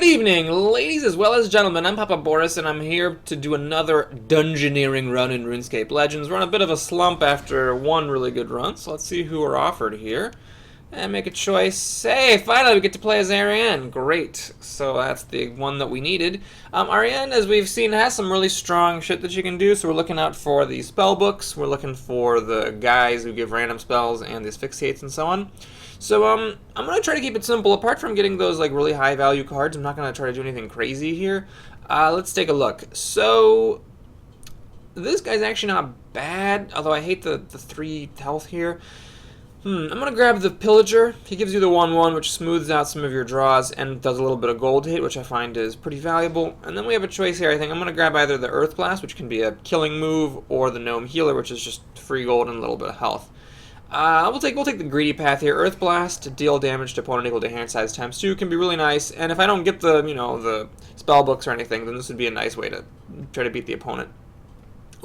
Good evening, ladies as well as gentlemen. I'm Papa Boris, and I'm here to do another Dungeoneering run in Runescape Legends. We're on a bit of a slump after one really good run, so let's see who we're offered here. And make a choice. Hey, finally we get to play as Arianne. Great. So that's the one that we needed. Arianne, as we've seen, has some really strong shit that she can do, so we're looking out for the spell books. We're looking for the guys who give random spells and the asphyxiates and so on. So, I'm going to try to keep it simple. Apart from getting those, like, really high-value cards, I'm not going to try to do anything crazy here. Let's take a look. So, this guy's actually not bad, although I hate the 3 health here. I'm going to grab the Pillager. He gives you the 1/1, which smooths out some of your draws and does a little bit of gold hit, which I find is pretty valuable. And then we have a choice here. I think I'm going to grab either the Earth Blast, which can be a killing move, or the Gnome Healer, which is just free gold and a little bit of health. We'll take the greedy path here. Earth Blast to deal damage to opponent equal to hand size times 2 can be really nice. And if I don't get the, the spell books or anything, then this would be a nice way to try to beat the opponent.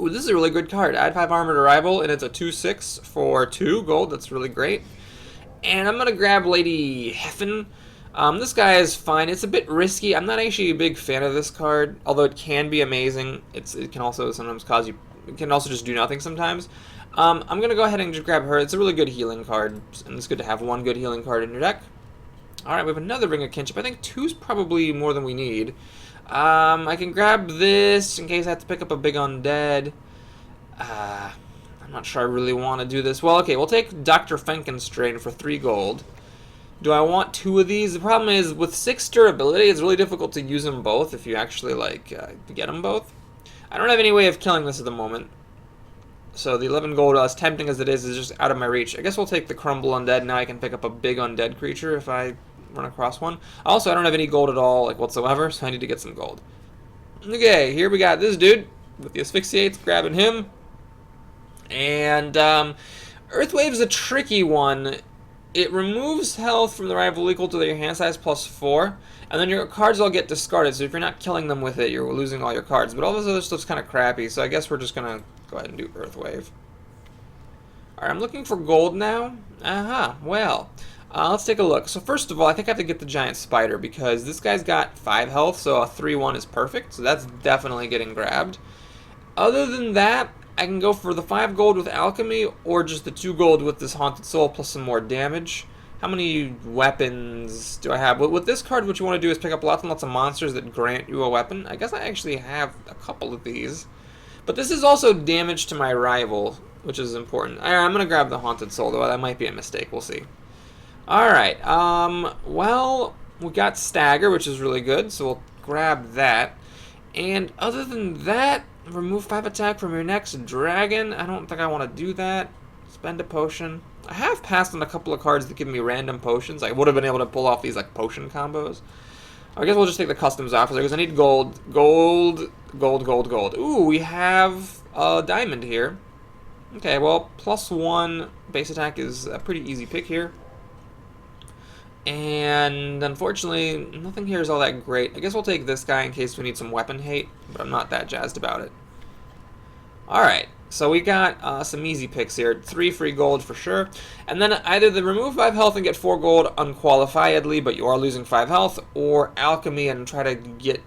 Ooh, this is a really good card. Add 5 armor to rival, and it's a 2/6 for 2 gold. That's really great. And I'm gonna grab Lady Heffen. This guy is fine. It's a bit risky. I'm not actually a big fan of this card, although it can be amazing. It can also sometimes cause you. It can also just do nothing sometimes. I'm going to go ahead and just grab her. It's a really good healing card, and it's good to have one good healing card in your deck. Alright, we have another Ring of Kinship. I think 2's probably more than we need. I can grab this in case I have to pick up a big undead. I'm not sure I really want to do this. Well, okay, we'll take Dr. Fenkenstrain for 3 gold. Do I want 2 of these? The problem is, with 6 durability, it's really difficult to use them both if you actually, get them both. I don't have any way of killing this at the moment. So the 11 gold, as tempting as it is just out of my reach. I guess we'll take the Crumble Undead. Now I can pick up a big undead creature if I run across one. Also, I don't have any gold at all, whatsoever, so I need to get some gold. Okay, here we got this dude with the asphyxiates, grabbing him. And Earthwave's a tricky one. It removes health from the rival equal to their hand size plus 4, and then your cards all get discarded, so if you're not killing them with it, you're losing all your cards. But all this other stuff's kind of crappy, so I guess we're just going to go ahead and do Earthwave. Alright, I'm looking for gold now. Well, let's take a look. So first of all, I think I have to get the Giant Spider, because this guy's got 5 health, so a 3/1 is perfect, so that's definitely getting grabbed. Other than that, I can go for the 5 gold with Alchemy, or just the 2 gold with this Haunted Soul plus some more damage. How many weapons do I have? With this card, what you want to do is pick up lots and lots of monsters that grant you a weapon. I guess I actually have a couple of these. But this is also damage to my rival, which is important. I'm going to grab the Haunted Soul, though. That might be a mistake. We'll see. Alright, well, we got Stagger, which is really good, so we'll grab that. And other than that, remove 5 attack from your next dragon. I don't think I want to do that. Spend a potion. I have passed on a couple of cards that give me random potions. I would have been able to pull off these potion combos. I guess we'll just take the customs officer because I need gold. Gold. Ooh, we have a diamond here. Okay, well, +1 base attack is a pretty easy pick here. And unfortunately, nothing here is all that great. I guess we'll take this guy in case we need some weapon hate, but I'm not that jazzed about it. Alright, so we got some easy picks here. 3 free gold for sure. And then either the remove 5 health and get 4 gold unqualifiedly, but you are losing 5 health, or Alchemy and try to get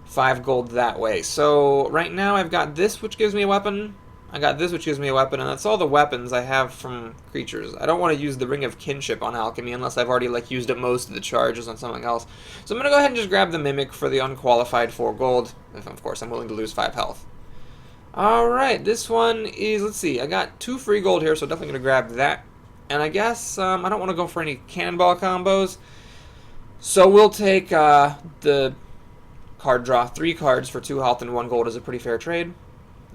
5 gold that way. So right now I've got this, which gives me a weapon. I got this, which gives me a weapon, and that's all the weapons I have from creatures. I don't want to use the Ring of Kinship on Alchemy unless I've already used up most of the charges on something else. So I'm going to go ahead and just grab the Mimic for the unqualified 4 gold, if of course I'm willing to lose 5 health. Alright, this one is, let's see, I got 2 free gold here, so definitely going to grab that. And I guess I don't want to go for any cannonball combos, so we'll take the card draw. 3 cards for 2 health and 1 gold is a pretty fair trade.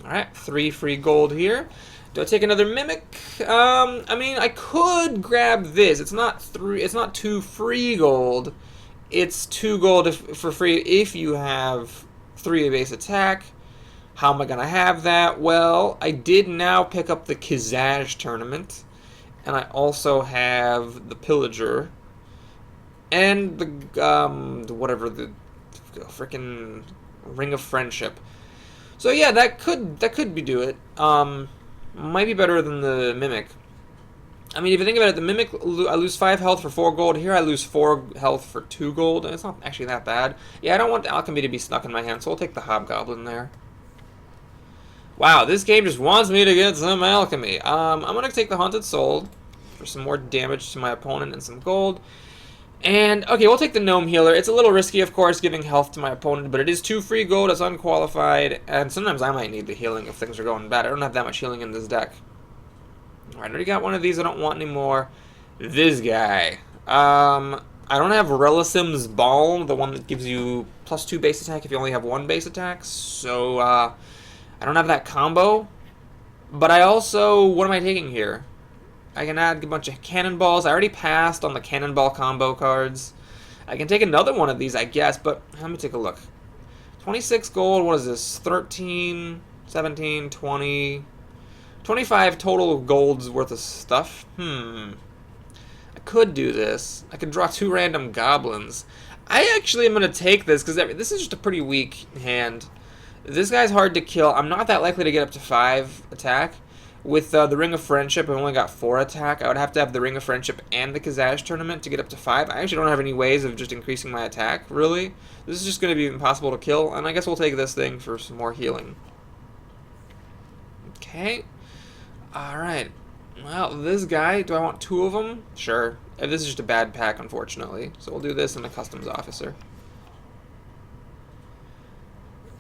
Alright, 3 free gold here. Do I take another Mimic? I mean, I could grab this. It's not 2 free gold. It's 2 gold for free if you have 3 base attack. How am I going to have that? Well, I did now pick up the Kizaj tournament. And I also have the Pillager. And the, whatever, the frickin' Ring of Friendship. So yeah, that could do it. Might be better than the Mimic. I mean, if you think about it, the Mimic, I lose 5 health for 4 gold. Here I lose 4 health for 2 gold. And it's not actually that bad. Yeah, I don't want Alchemy to be stuck in my hand, so I'll take the Hobgoblin there. Wow, this game just wants me to get some Alchemy. I'm going to take the Haunted Soul for some more damage to my opponent and some gold. And, okay, we'll take the Gnome Healer. It's a little risky, of course, giving health to my opponent, but it is 2 free gold, it's unqualified, and sometimes I might need the healing if things are going bad. I don't have that much healing in this deck. Alright, I already got one of these, I don't want any more. This guy. I don't have Relisim's Balm, the one that gives you +2 base attack if you only have 1 base attack, so, I don't have that combo. But I also, what am I taking here? I can add a bunch of cannonballs. I already passed on the cannonball combo cards. I can take another one of these, I guess, but let me take a look. 26 gold, what is this? 13, 17, 20, 25 total golds worth of stuff. I could do this. I could draw 2 random goblins. I actually am going to take this because this is just a pretty weak hand. This guy's hard to kill. I'm not that likely to get up to 5 attack. With the Ring of Friendship, I've only got 4 attack. I would have to have the Ring of Friendship and the Kazaj tournament to get up to 5. I actually don't have any ways of just increasing my attack, really. This is just going to be impossible to kill, and I guess we'll take this thing for some more healing. Okay. Alright. Well, this guy, do I want 2 of them? Sure. This is just a bad pack, unfortunately. So we'll do this and a Customs Officer.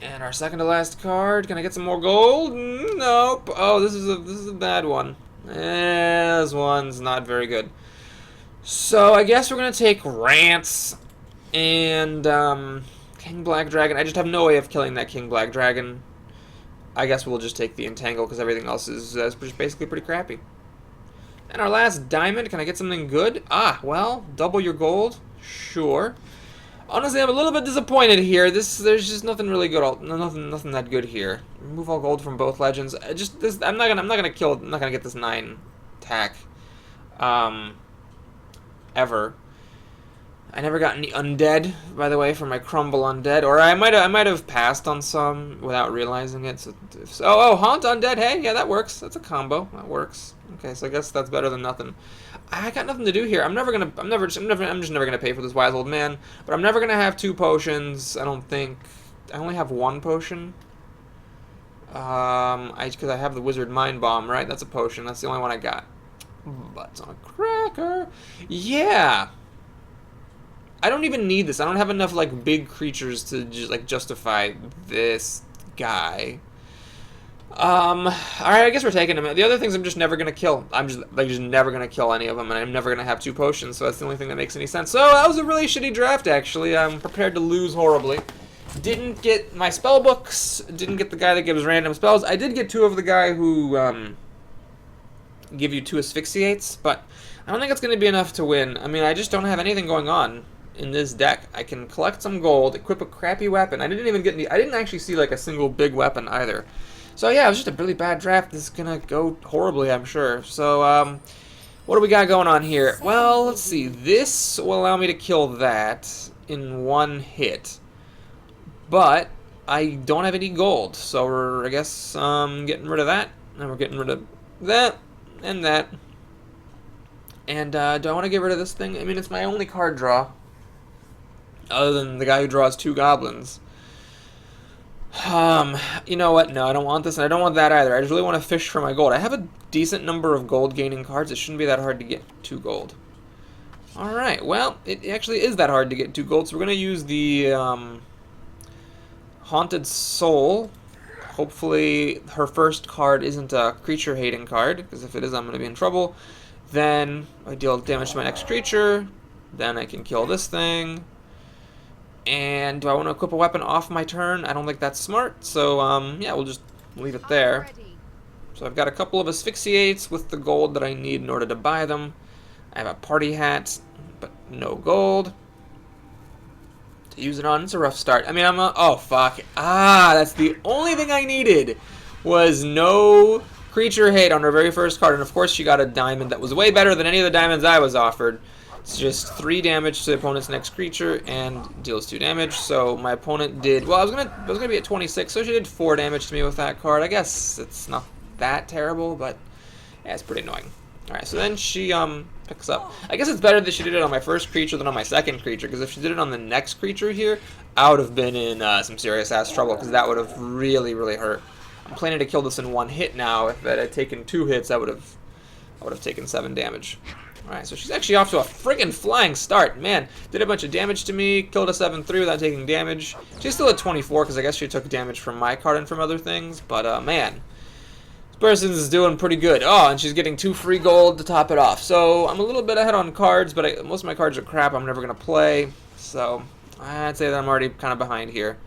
And our second to last card. Can I get some more gold? Nope. Oh, this is a bad one. This one's not very good. So I guess we're gonna take Rance and King Black Dragon. I just have no way of killing that King Black Dragon. I guess we'll just take the Entangle because everything else is basically pretty crappy. And our last diamond. Can I get something good? Ah, well, double your gold. Sure. Honestly, I'm a little bit disappointed here. There's just nothing really good. Nothing that good here. Remove all gold from both legends. I'm not gonna get this 9 attack. Ever. I never got any undead, by the way, for my Crumble Undead, or I might have passed on some without realizing it. So, oh, Haunt Undead. Hey, yeah, that works. That's a combo. That works. Okay, so I guess that's better than nothing. I got nothing to do here. I'm just never gonna pay for this wise old man. But I'm never gonna have 2 potions. I don't think. I only have 1 potion. Because I have the Wizard Mind Bomb, right? That's a potion. That's the only one I got. Butts on a cracker. Yeah. I don't even need this. I don't have enough like big creatures to just like justify this guy. Alright, I guess we're taking him. The other things I'm just never gonna kill. I'm just never gonna kill any of them, and I'm never gonna have 2 potions, so that's the only thing that makes any sense. So that was a really shitty draft, actually. I'm prepared to lose horribly. Didn't get my spell books, didn't get the guy that gives random spells. I did get 2 of the guy who give you 2 asphyxiates, but I don't think it's gonna be enough to win. I mean, I just don't have anything going on in this deck. I can collect some gold, equip a crappy weapon. I didn't actually see like a single big weapon either. So yeah, it was just a really bad draft. This is gonna go horribly, I'm sure. So what do we got going on here? Well, let's see. This will allow me to kill that in 1 hit, but I don't have any gold, so I guess getting rid of that, and we're getting rid of that and that. And do I want to get rid of this thing? I mean, it's my only card draw, other than the guy who draws 2 goblins. You know what? No, I don't want this, and I don't want that either. I just really want to fish for my gold. I have a decent number of gold gaining cards. It shouldn't be that hard to get 2 gold. Alright, well, it actually is that hard to get 2 gold, so we're going to use the Haunted Soul. Hopefully her first card isn't a creature-hating card, because if it is, I'm going to be in trouble. Then I deal damage to my next creature. Then I can kill this thing. And do I want to equip a weapon off my turn? I don't think that's smart, so yeah, we'll just leave it there. So I've got a couple of asphyxiates with the gold that I need in order to buy them. I have a party hat, but no gold to use it on. It's a rough start. I mean, oh, fuck. Ah, that's the only thing I needed, was no creature hate on her very first card. And of course she got a diamond that was way better than any of the diamonds I was offered. It's just 3 damage to the opponent's next creature and deals 2 damage. So my opponent did, well, I was gonna be at 26, so she did 4 damage to me with that card. I guess it's not that terrible, but yeah, it's pretty annoying. Alright, so then she picks up. I guess it's better that she did it on my first creature than on my second creature, because if she did it on the next creature here, I would have been in some serious-ass trouble, because that would have really, really hurt. I'm planning to kill this in one hit now. If it had taken 2 hits, I would have taken 7 damage. Alright, so she's actually off to a friggin' flying start. Man, did a bunch of damage to me, killed a 7-3 without taking damage. She's still at 24, because I guess she took damage from my card and from other things, but man. Person's doing pretty good. Oh, and she's getting 2 free gold to top it off. So I'm a little bit ahead on cards, but most of my cards are crap I'm never going to play. So I'd say that I'm already kind of behind here.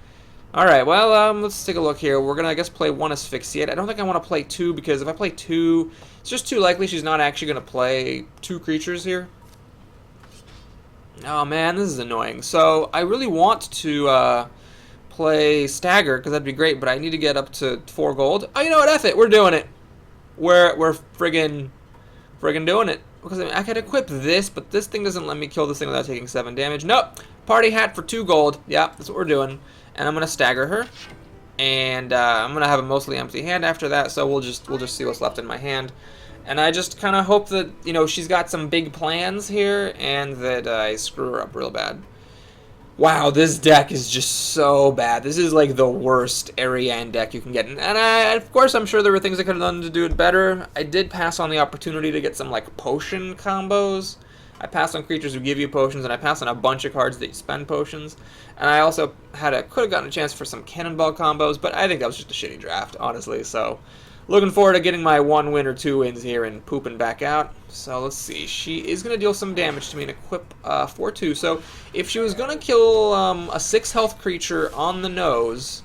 Alright, well, let's take a look here. We're going to, I guess, play 1 Asphyxiate. I don't think I want to play 2, because if I play 2, it's just too likely she's not actually going to play 2 creatures here. Oh, man, this is annoying. So I really want to play Stagger, because that'd be great, but I need to get up to 4 gold. Oh, you know what? F it. We're doing it. We're friggin' doing it. Because I mean, I could equip this, but this thing doesn't let me kill this thing without taking 7 damage. Nope. Party hat for 2 gold. Yeah, that's what we're doing. And I'm gonna stagger her, and I'm gonna have a mostly empty hand after that. So we'll just see what's left in my hand. And I just kind of hope that, you know, she's got some big plans here, and that I screw her up real bad. Wow, this deck is just so bad. This is like the worst Arianne deck you can get. And of course, I'm sure there were things I could have done to do it better. I did pass on the opportunity to get some like potion combos. I passed on creatures who give you potions, and I passed on a bunch of cards that you spend potions. And I also could have gotten a chance for some cannonball combos, but I think that was just a shitty draft, honestly. So looking forward to getting my 1 win or 2 wins here and pooping back out. So let's see. She is going to deal some damage to me and equip 4/2. So if she was going to kill a 6 health creature on the nose,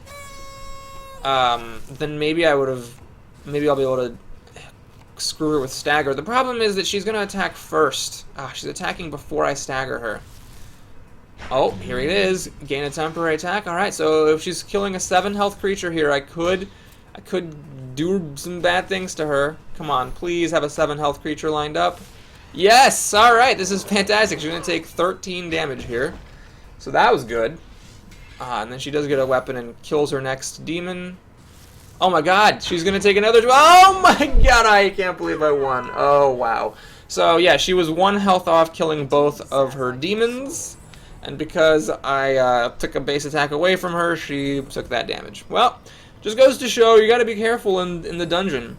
then maybe I'll be able to screw her with stagger. The problem is that she's going to attack first. She's attacking before I stagger her. Oh, here it is. Gain a temporary attack. Alright, so if she's killing a 7 health creature here, I could do some bad things to her. Come on, please have a 7 health creature lined up. Yes! Alright, this is fantastic. She's going to take 13 damage here. So that was good. And then she does get a weapon and kills her next demon. Oh my god, she's going to take another... Oh my god, I can't believe I won. Oh, wow. So, yeah, she was 1 health off killing both of her demons. And because I took a base attack away from her, she took that damage. Well, just goes to show you got to be careful in the dungeon.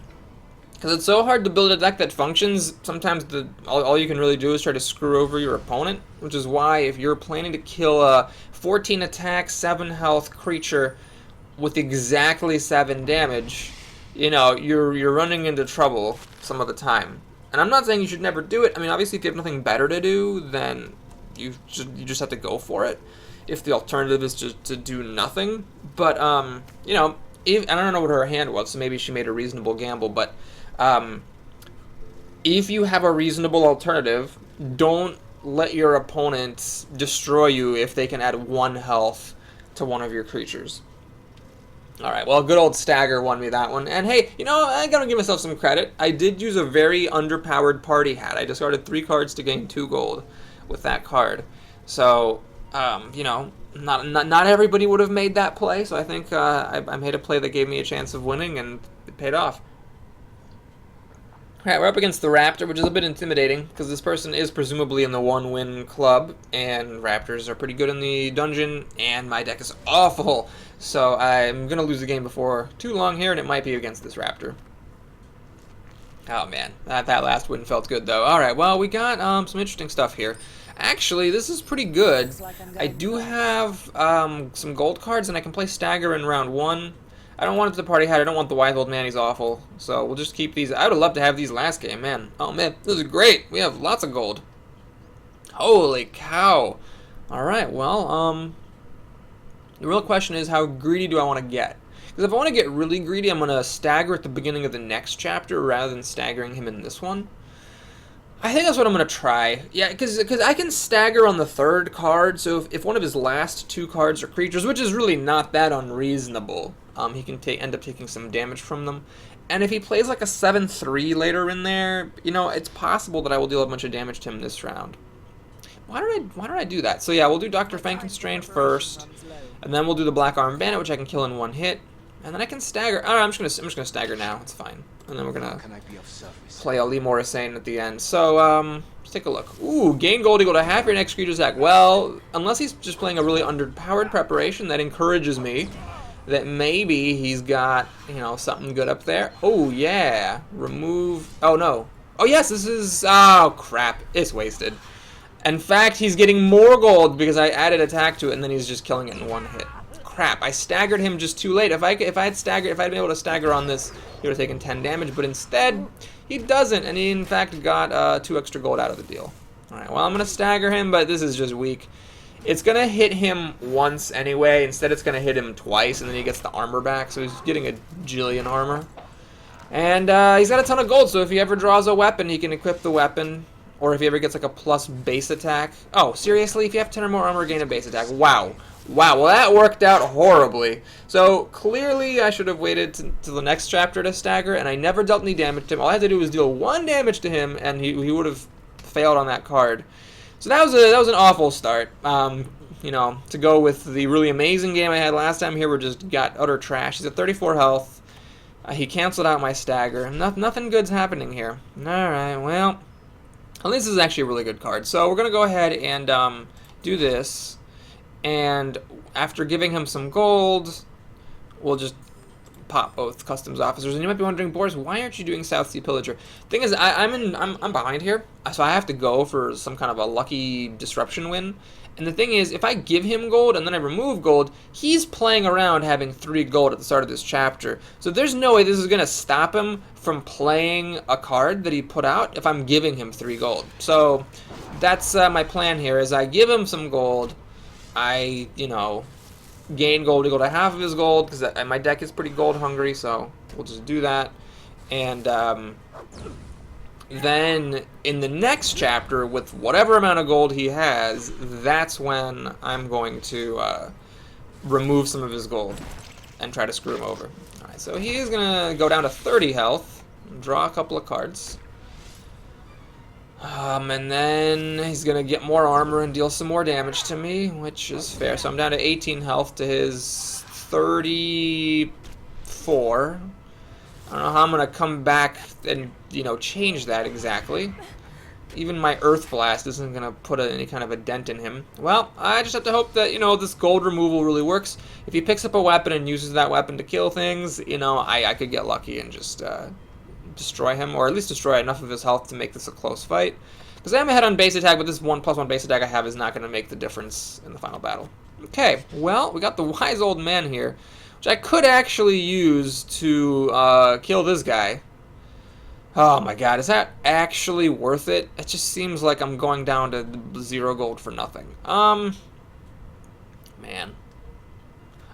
Because it's so hard to build a deck that functions, sometimes all you can really do is try to screw over your opponent. Which is why if you're planning to kill a 14 attack, 7 health creature with exactly 7 damage, you know, you're running into trouble some of the time. And I'm not saying you should never do it. I mean, obviously if you have nothing better to do, then you just have to go for it. If the alternative is just to do nothing. But, you know, I don't know what her hand was, so maybe she made a reasonable gamble, but if you have a reasonable alternative, don't let your opponent destroy you if they can add 1 health to one of your creatures. Alright, well, good old Stagger won me that one. And hey, you know, I gotta give myself some credit. I did use a very underpowered party hat. I discarded 3 cards to gain 2 gold with that card. So, you know, not everybody would have made that play, so I think I made a play that gave me a chance of winning, and it paid off. Alright, we're up against the Raptor, which is a bit intimidating, because this person is presumably in the 1-win club, and Raptors are pretty good in the dungeon, and my deck is awful. So I'm going to lose the game before too long here, and it might be against this Raptor. Oh man, that last win felt good though. Alright, well, we got some interesting stuff here. Actually, this is pretty good. I do have some gold cards, and I can play Stagger in round 1. I don't want it to the party hat. I don't want the wise old man. He's awful. So we'll just keep these. I would have loved to have these last game, man. Oh man, this is great. We have lots of gold. Holy cow. Alright, well, the real question is, how greedy do I want to get? Because if I want to get really greedy, I'm going to stagger at the beginning of the next chapter rather than staggering him in this one. I think that's what I'm going to try. Yeah, because I can stagger on the 3rd card, so if one of his last 2 cards are creatures, which is really not that unreasonable, he can end up taking some damage from them. And if he plays like a 7-3 later in there, you know, it's possible that I will deal a bunch of damage to him this round. Why did I do that? So yeah, we'll do Dr. Frankenstrain first, and then we'll do the Black Arm Bandit, which I can kill in 1 hit. And then I can stagger. All right, I'm just gonna stagger now. It's fine. And then we're gonna Can I be of service? play a Lemur Insane at the end. So let's take a look. Ooh, gain gold equal to half your next creature's attack. Well, unless he's just playing a really underpowered preparation, that encourages me that maybe he's got, you know, something good up there. Oh yeah, remove. Oh no. Oh yes, this is. Oh crap, it's wasted. In fact, he's getting more gold because I added attack to it, and then he's just killing it in one hit. Crap, I staggered him just too late. If I had been able to stagger on this, he would have taken 10 damage, but instead, he doesn't, and he in fact got 2 extra gold out of the deal. Alright, well, I'm going to stagger him, but this is just weak. It's going to hit him once anyway. Instead, it's going to hit him twice, and then he gets the armor back, so he's getting a jillion armor. And he's got a ton of gold, so if he ever draws a weapon, he can equip the weapon. Or if he ever gets like a plus base attack. Oh, seriously? If you have 10 or more armor, gain a base attack. Wow. Wow, well that worked out horribly. So clearly I should have waited to the next chapter to stagger, and I never dealt any damage to him. All I had to do was deal 1 damage to him, and he would have failed on that card. So that was an awful start. You know, to go with the really amazing game I had last time, here we just got utter trash. He's at 34 health. He canceled out my stagger. Nothing good's happening here. Alright, well, at least this is actually a really good card. So we're going to go ahead and do this. And after giving him some gold, we'll just pop both customs officers. And you might be wondering, Boris, why aren't you doing South Sea Pillager? Thing is, I'm behind here, so I have to go for some kind of a lucky disruption win. And the thing is, if I give him gold and then I remove gold, he's playing around having 3 gold at the start of this chapter. So there's no way this is going to stop him from playing a card that he put out if I'm giving him 3 gold. So that's my plan here, is I give him some gold. I, you know, gain gold equal to half of his gold, because my deck is pretty gold hungry, so we'll just do that. And then in the next chapter, with whatever amount of gold he has, that's when I'm going to remove some of his gold and try to screw him over. Alright, so he's going to go down to 30 health, draw a couple of cards. And then he's going to get more armor and deal some more damage to me, which is fair. So I'm down to 18 health to his 34. I don't know how I'm going to come back and, you know, change that exactly. Even my Earth Blast isn't going to put any kind of a dent in him. Well, I just have to hope that, you know, this gold removal really works. If he picks up a weapon and uses that weapon to kill things, you know, I could get lucky and just destroy him, or at least destroy enough of his health to make this a close fight. Because I am ahead on base attack, but this 1+1 base attack I have is not going to make the difference in the final battle. Okay, well, we got the wise old man here, which I could actually use to kill this guy. Oh my god, is that actually worth it? It just seems like I'm going down to 0 gold for nothing. Man.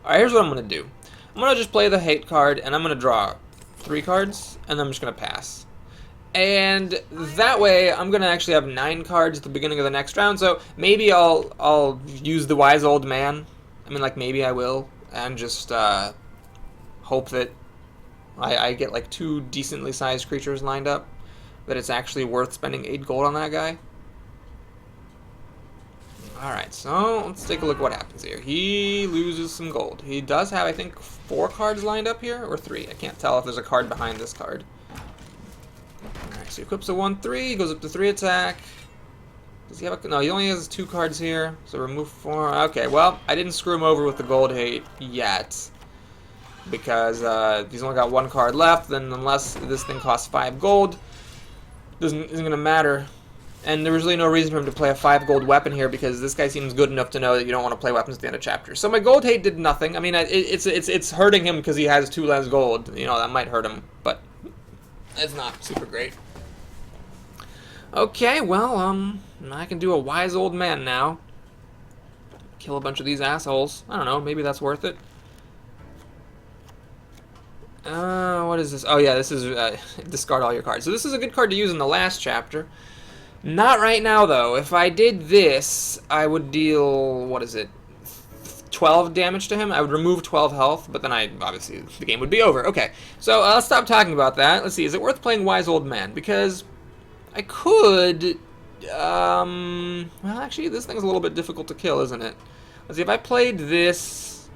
Alright, here's what I'm going to do. I'm going to just play the hate card, and I'm going to draw 3 cards, and then I'm just going to pass. And that way, I'm going to actually have 9 cards at the beginning of the next round, so maybe I'll use the wise old man. I mean, like, maybe I will, and just hope that I get, like, 2 decently sized creatures lined up, that it's actually worth spending 8 gold on that guy. Alright, so let's take a look at what happens here. He loses some gold. He does have, I think, 4 cards lined up here, or 3. I can't tell if there's a card behind this card. Alright, so he equips a 1/3, goes up to 3 attack. Does he have a... No, he only has 2 cards here, so remove 4. Okay, well, I didn't screw him over with the gold hate yet, because he's only got 1 card left, then unless this thing costs 5 gold, isn't going to matter. And there was really no reason for him to play a 5 gold weapon here, because this guy seems good enough to know that you don't want to play weapons at the end of chapters. So my gold hate did nothing. I mean, it's hurting him because he has 2 less gold. You know, that might hurt him, but it's not super great. Okay, well, I can do a wise old man now. Kill a bunch of these assholes. I don't know, maybe that's worth it. What is this? Oh yeah, this is discard all your cards. So this is a good card to use in the last chapter. Not right now, though. If I did this, I would deal, what is it, 12 damage to him? I would remove 12 health, but then obviously, the game would be over. Okay, so let's stop talking about that. Let's see, is it worth playing Wise Old Man? Because I could, well, actually, this thing's a little bit difficult to kill, isn't it? Let's see, if I played this,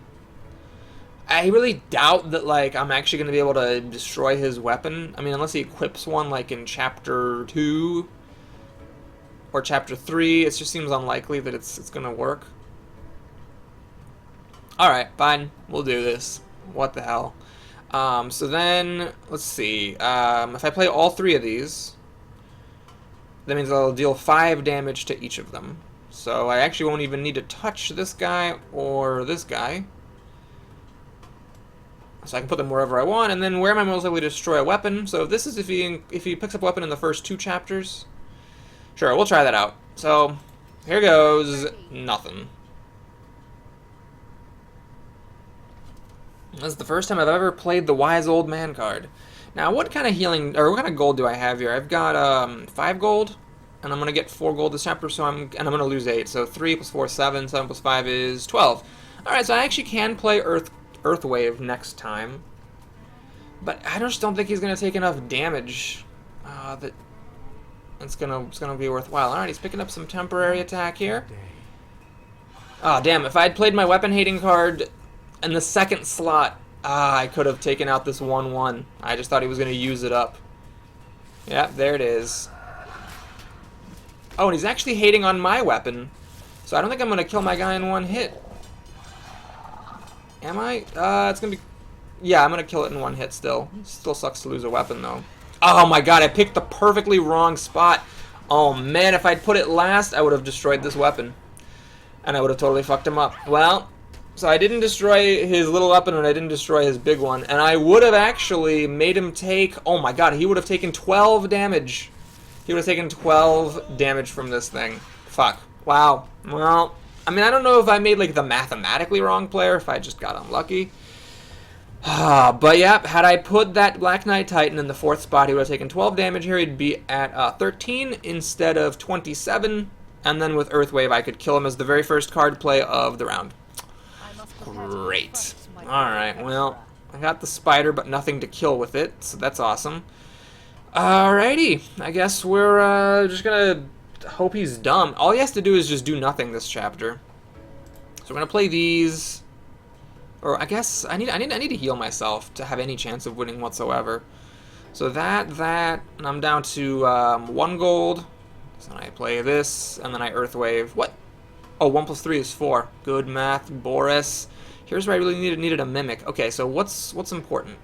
I really doubt that, like, I'm actually going to be able to destroy his weapon. I mean, unless he equips one, like, in Chapter 2 or Chapter 3. It just seems unlikely that it's going to work. Alright, fine. We'll do this. What the hell. So then, let's see. If I play all 3 of these, that means I'll deal 5 damage to each of them. So I actually won't even need to touch this guy or this guy. So I can put them wherever I want, and then where am I most likely to destroy a weapon? So this is if he picks up a weapon in the first 2 chapters. Sure, we'll try that out. So here goes nothing. This is the first time I've ever played the Wise Old Man card. Now, what kind of healing or what kind of gold do I have here? I've got 5 gold, and I'm gonna get 4 gold this chapter. So I'm gonna lose 8. So 3 plus 4 is 7. 7 plus 5 is 12. All right, so I actually can play Earthwave next time, but I just don't think he's gonna take enough damage that it's gonna be worthwhile. All right, he's picking up some temporary attack here. Oh damn! If I had played my weapon hating card in the second slot, I could have taken out this 1/1. I just thought he was gonna use it up. Yeah, there it is. Oh, and he's actually hating on my weapon, so I don't think I'm gonna kill my guy in 1 hit. Am I? It's gonna be... Yeah, I'm gonna kill it in 1 hit still. Still sucks to lose a weapon, though. Oh my god, I picked the perfectly wrong spot. Oh man, if I'd put it last, I would have destroyed this weapon. And I would have totally fucked him up. Well, so I didn't destroy his little weapon, and I didn't destroy his big one. And I would have actually made him take... Oh my god, he would have taken 12 damage. He would have taken 12 damage from this thing. Fuck. Wow. Well... I mean, I don't know if I made, like, the mathematically wrong play or if I just got unlucky. But, yeah, had I put that Black Knight Titan in the 4th spot, he would have taken 12 damage here. He'd be at 13 instead of 27. And then with Earthwave, I could kill him as the very first card play of the round. Great. Alright, well, I got the spider, but nothing to kill with it, so that's awesome. Alrighty, I guess we're just gonna... hope he's dumb. All he has to do is just do nothing this chapter. So we're gonna play these, or I guess I need to heal myself to have any chance of winning whatsoever. So that, and I'm down to 1 gold. So then I play this, and then I Earthwave. What? Oh, 1 plus 3 is 4. Good math, Boris. Here's where I really needed a mimic. Okay, so what's important?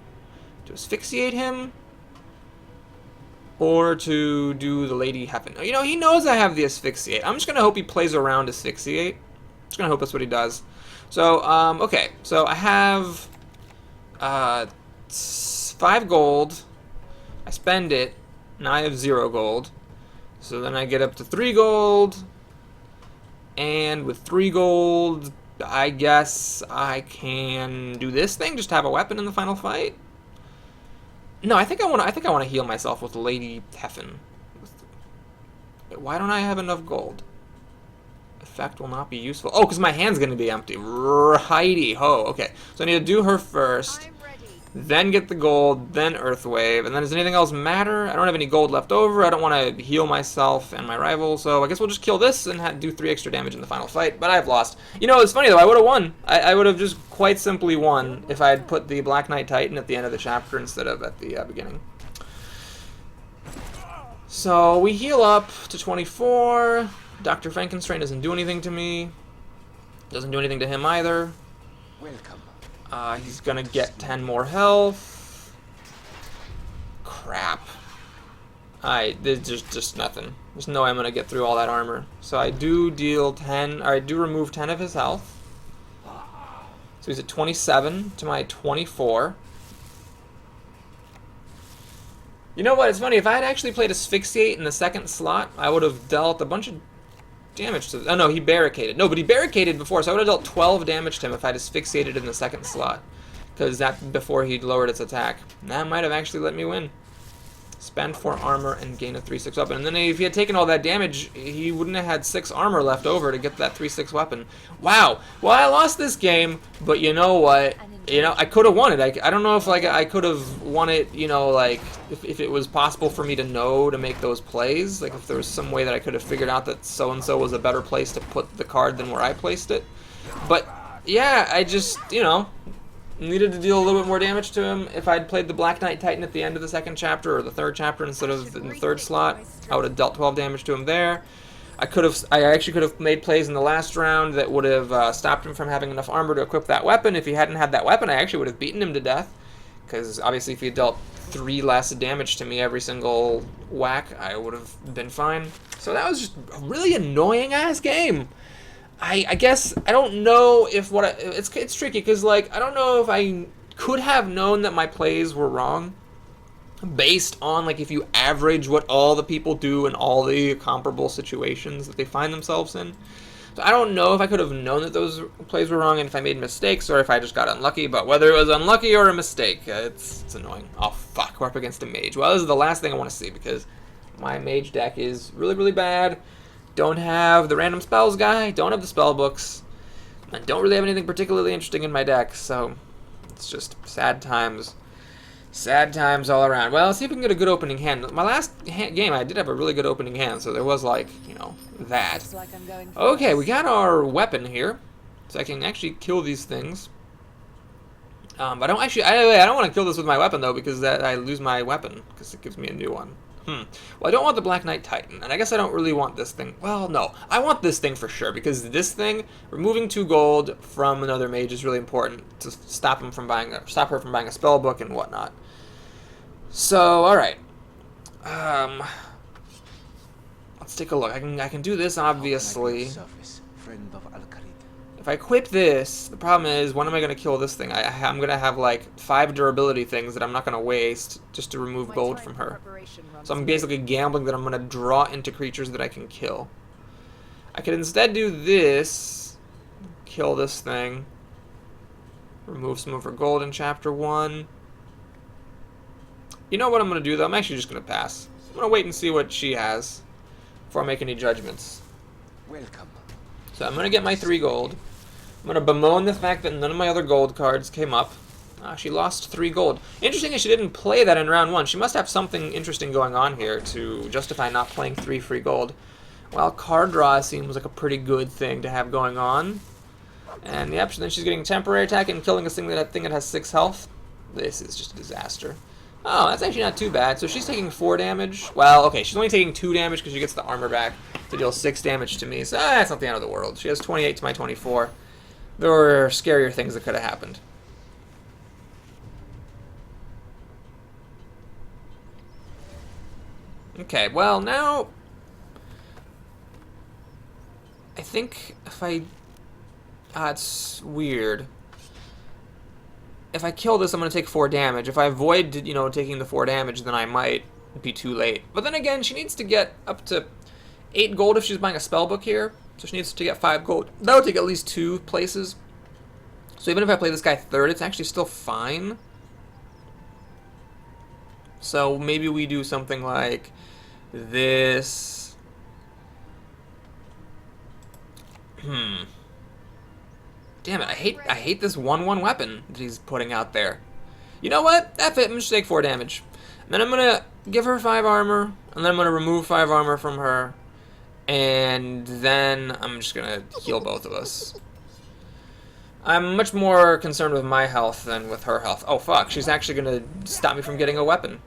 To asphyxiate him? Or to do the Lady Heaven. You know, he knows I have the Asphyxiate. I'm just going to hope he plays around Asphyxiate. Just going to hope that's what he does. So, okay. So I have 5 gold. I spend it. Now I have 0 gold. So then I get up to 3 gold. And with 3 gold, I guess I can do this thing. Just have a weapon in the final fight. No, I think I want to heal myself with Lady Heaven. Why don't I have enough gold? Effect will not be useful. Oh, because my hand's going to be empty. Righty ho. Okay, so I need to do her first, then get the gold, then Earthwave, and then does anything else matter? I don't have any gold left over. I don't want to heal myself and my rival, so I guess we'll just kill this and do 3 extra damage in the final fight. But I've lost. You know, it's funny though. I would have won. I would have just quite simply won if I had put the Black Knight Titan at the end of the chapter instead of at the beginning. So we heal up to 24. Dr. Frankenstein doesn't do anything to me. Doesn't do anything to him either. Welcome. He's gonna get 10 more health. Crap. There's just nothing. There's no way I'm gonna get through all that armor. So I do deal 10, or I do remove 10 of his health. So he's at 27 to my 24. You know what? It's funny. If I had actually played Asphyxiate in the 2nd slot, I would have dealt a bunch of damage to... Oh, no, he barricaded. No, but he barricaded before, so I would have dealt 12 damage to him if I'd asphyxiated in the 2nd slot. Because that before he'd lowered its attack. That might have actually let me win. Spend 4 armor and gain a 3/6 weapon. And then if he had taken all that damage, he wouldn't have had 6 armor left over to get that 3/6 weapon. Wow. Well, I lost this game, but you know what? You know, I could have won it. I don't know if like I could have won it, you know, like if it was possible for me to know to make those plays. Like if there was some way that I could have figured out that so-and-so was a better place to put the card than where I placed it. But yeah, I just, you know, needed to deal a little bit more damage to him. If I'd played the Black Knight Titan at the end of the second chapter or the third chapter instead of in the third slot, I would have dealt 12 damage to him there. I actually could have made plays in the last round that would have stopped him from having enough armor to equip that weapon. If he hadn't had that weapon, I actually would have beaten him to death. Because obviously if he dealt 3 less damage to me every single whack, I would have been fine. So that was just a really annoying ass game. I guess I don't know if it's tricky because like I don't know if I could have known that my plays were wrong based on like if you average what all the people do in all the comparable situations that they find themselves in. So I don't know if I could have known that those plays were wrong and if I made mistakes or if I just got unlucky, but whether it was unlucky or a mistake, it's annoying. Oh fuck, we're up against a mage. Well, this is the last thing I want to see because my mage deck is really, really bad. Don't have the random spells guy, don't have the spell books, and don't really have anything particularly interesting in my deck, so it's just sad times. Sad times all around. Well, let's see if we can get a good opening hand. My last game, I did have a really good opening hand, so there was like, you know, that. Okay, we got our weapon here, so I can actually kill these things. I don't want to kill this with my weapon though, because I lose my weapon because it gives me a new one. Well, I don't want the Black Knight Titan, and I guess I don't really want this thing. Well, no, I want this thing for sure, because this thing, removing 2 gold from another mage is really important to stop her from buying a spell book and whatnot. So, all right, let's take a look. I can do this obviously. If I equip this, the problem is, when am I going to kill this thing? I'm going to have like 5 durability things that I'm not going to waste just to remove gold from her. So I'm basically gambling that I'm going to draw into creatures that I can kill. I could instead do this, kill this thing, remove some of her gold in chapter 1. You know what I'm going to do though? I'm actually just going to pass. I'm going to wait and see what she has before I make any judgments. Welcome. So I'm going to get my 3 gold. I'm going to bemoan the fact that none of my other gold cards came up. She lost 3 gold. Interesting is she didn't play that in round 1. She must have something interesting going on here to justify not playing 3 free gold. Well, card draw seems like a pretty good thing to have going on. And yep, then she's getting temporary attack and killing this thing that has 6 health. This is just a disaster. Oh, that's actually not too bad. So she's taking 4 damage. Well, okay, she's only taking 2 damage because she gets the armor back to deal 6 damage to me. So that's not the end of the world. She has 28 to my 24. There were scarier things that could have happened. Okay, well now I think if it's weird. If I kill this, I'm going to take 4 damage. If I avoid, taking the 4 damage, then I might be too late. But then again, she needs to get up to 8 gold if she's buying a spell book here. So she needs to get 5 gold. That would take at least 2 places. So even if I play this guy third, it's actually still fine. So maybe we do something like this. Damn it, I hate this 1/1 weapon that he's putting out there. You know what? F it, I'm just take 4 damage. And then I'm gonna give her 5 armor, and then I'm gonna remove 5 armor from her. And then I'm just gonna heal both of us. I'm much more concerned with my health than with her health. Oh fuck, she's actually gonna stop me from getting a weapon.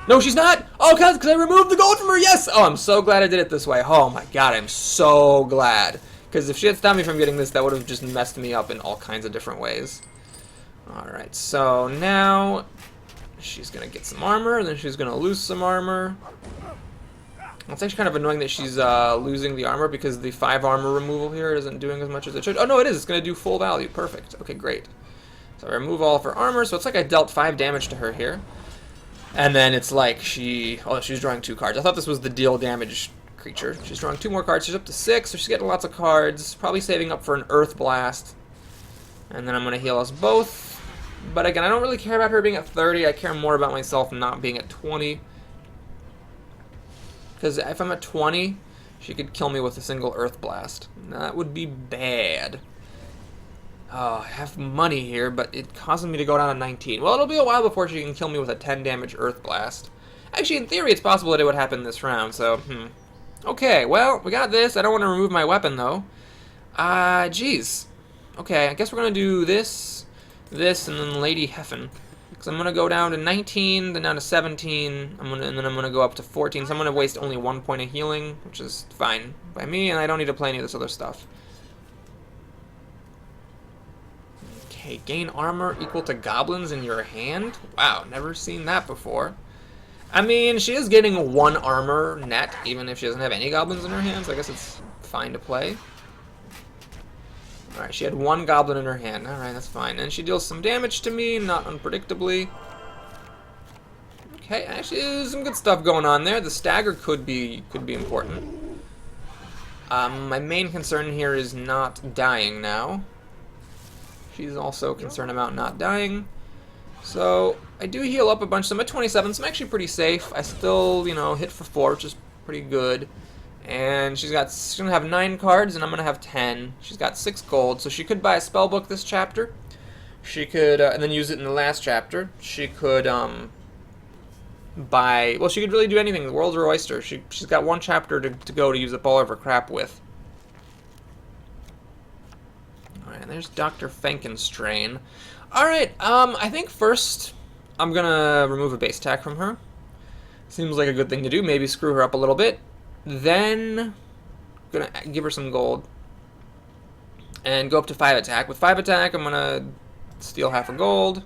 No, she's not! Oh, because I removed the gold from her, yes! Oh, I'm so glad I did it this way. Oh my god, I'm so glad. Because if she had stopped me from getting this, that would have just messed me up in all kinds of different ways. Alright, so now she's gonna get some armor, and then she's gonna lose some armor. It's actually kind of annoying that she's losing the armor because the 5 armor removal here isn't doing as much as it should. Oh, no, it is. It's going to do full value. Perfect. Okay, great. So I remove all of her armor. So it's like I dealt 5 damage to her here. And then it's like she's drawing 2 cards. I thought this was the deal damage creature. She's drawing 2 more cards. She's up to 6, so she's getting lots of cards. Probably saving up for an Earth Blast. And then I'm going to heal us both. But again, I don't really care about her being at 30. I care more about myself not being at 20. Because if I'm at 20, she could kill me with a single Earth Blast. That would be bad. Oh, I have money here, but it causes me to go down to 19. Well, it'll be a while before she can kill me with a 10 damage Earth Blast. Actually, in theory, it's possible that it would happen this round, so, Okay, well, we got this. I don't want to remove my weapon, though. Geez. Okay, I guess we're going to do this. this and then Lady Heffen. Because I'm going to go down to 19, then down to 17, and then I'm going to go up to 14. So I'm going to waste only 1 point of healing, which is fine by me, and I don't need to play any of this other stuff. Okay, gain armor equal to goblins in your hand? Wow, never seen that before. I mean, she is getting 1 armor net, even if she doesn't have any goblins in her hand, so I guess it's fine to play. Alright, she had 1 goblin in her hand. Alright, that's fine. And she deals some damage to me, not unpredictably. Okay, actually, there's some good stuff going on there. The stagger could be important. My main concern here is not dying now. She's also concerned about not dying. So, I do heal up a bunch. So I'm at 27, so I'm actually pretty safe. I still, you know, hit for 4, which is pretty good. And she's gonna have 9 cards, and I'm gonna have 10. She's got 6 gold, so she could buy a spell book this chapter. She could, and then use it in the last chapter. She could, buy, well, she could really do anything. The world's her oyster. She's got 1 chapter to go to use up all of her crap with. Alright, and there's Dr. Frankenstrain. Alright, I think first I'm gonna remove a base attack from her. Seems like a good thing to do. Maybe screw her up a little bit. Then gonna give her some gold and go up to 5 attack. With 5 attack, I'm gonna steal half her gold,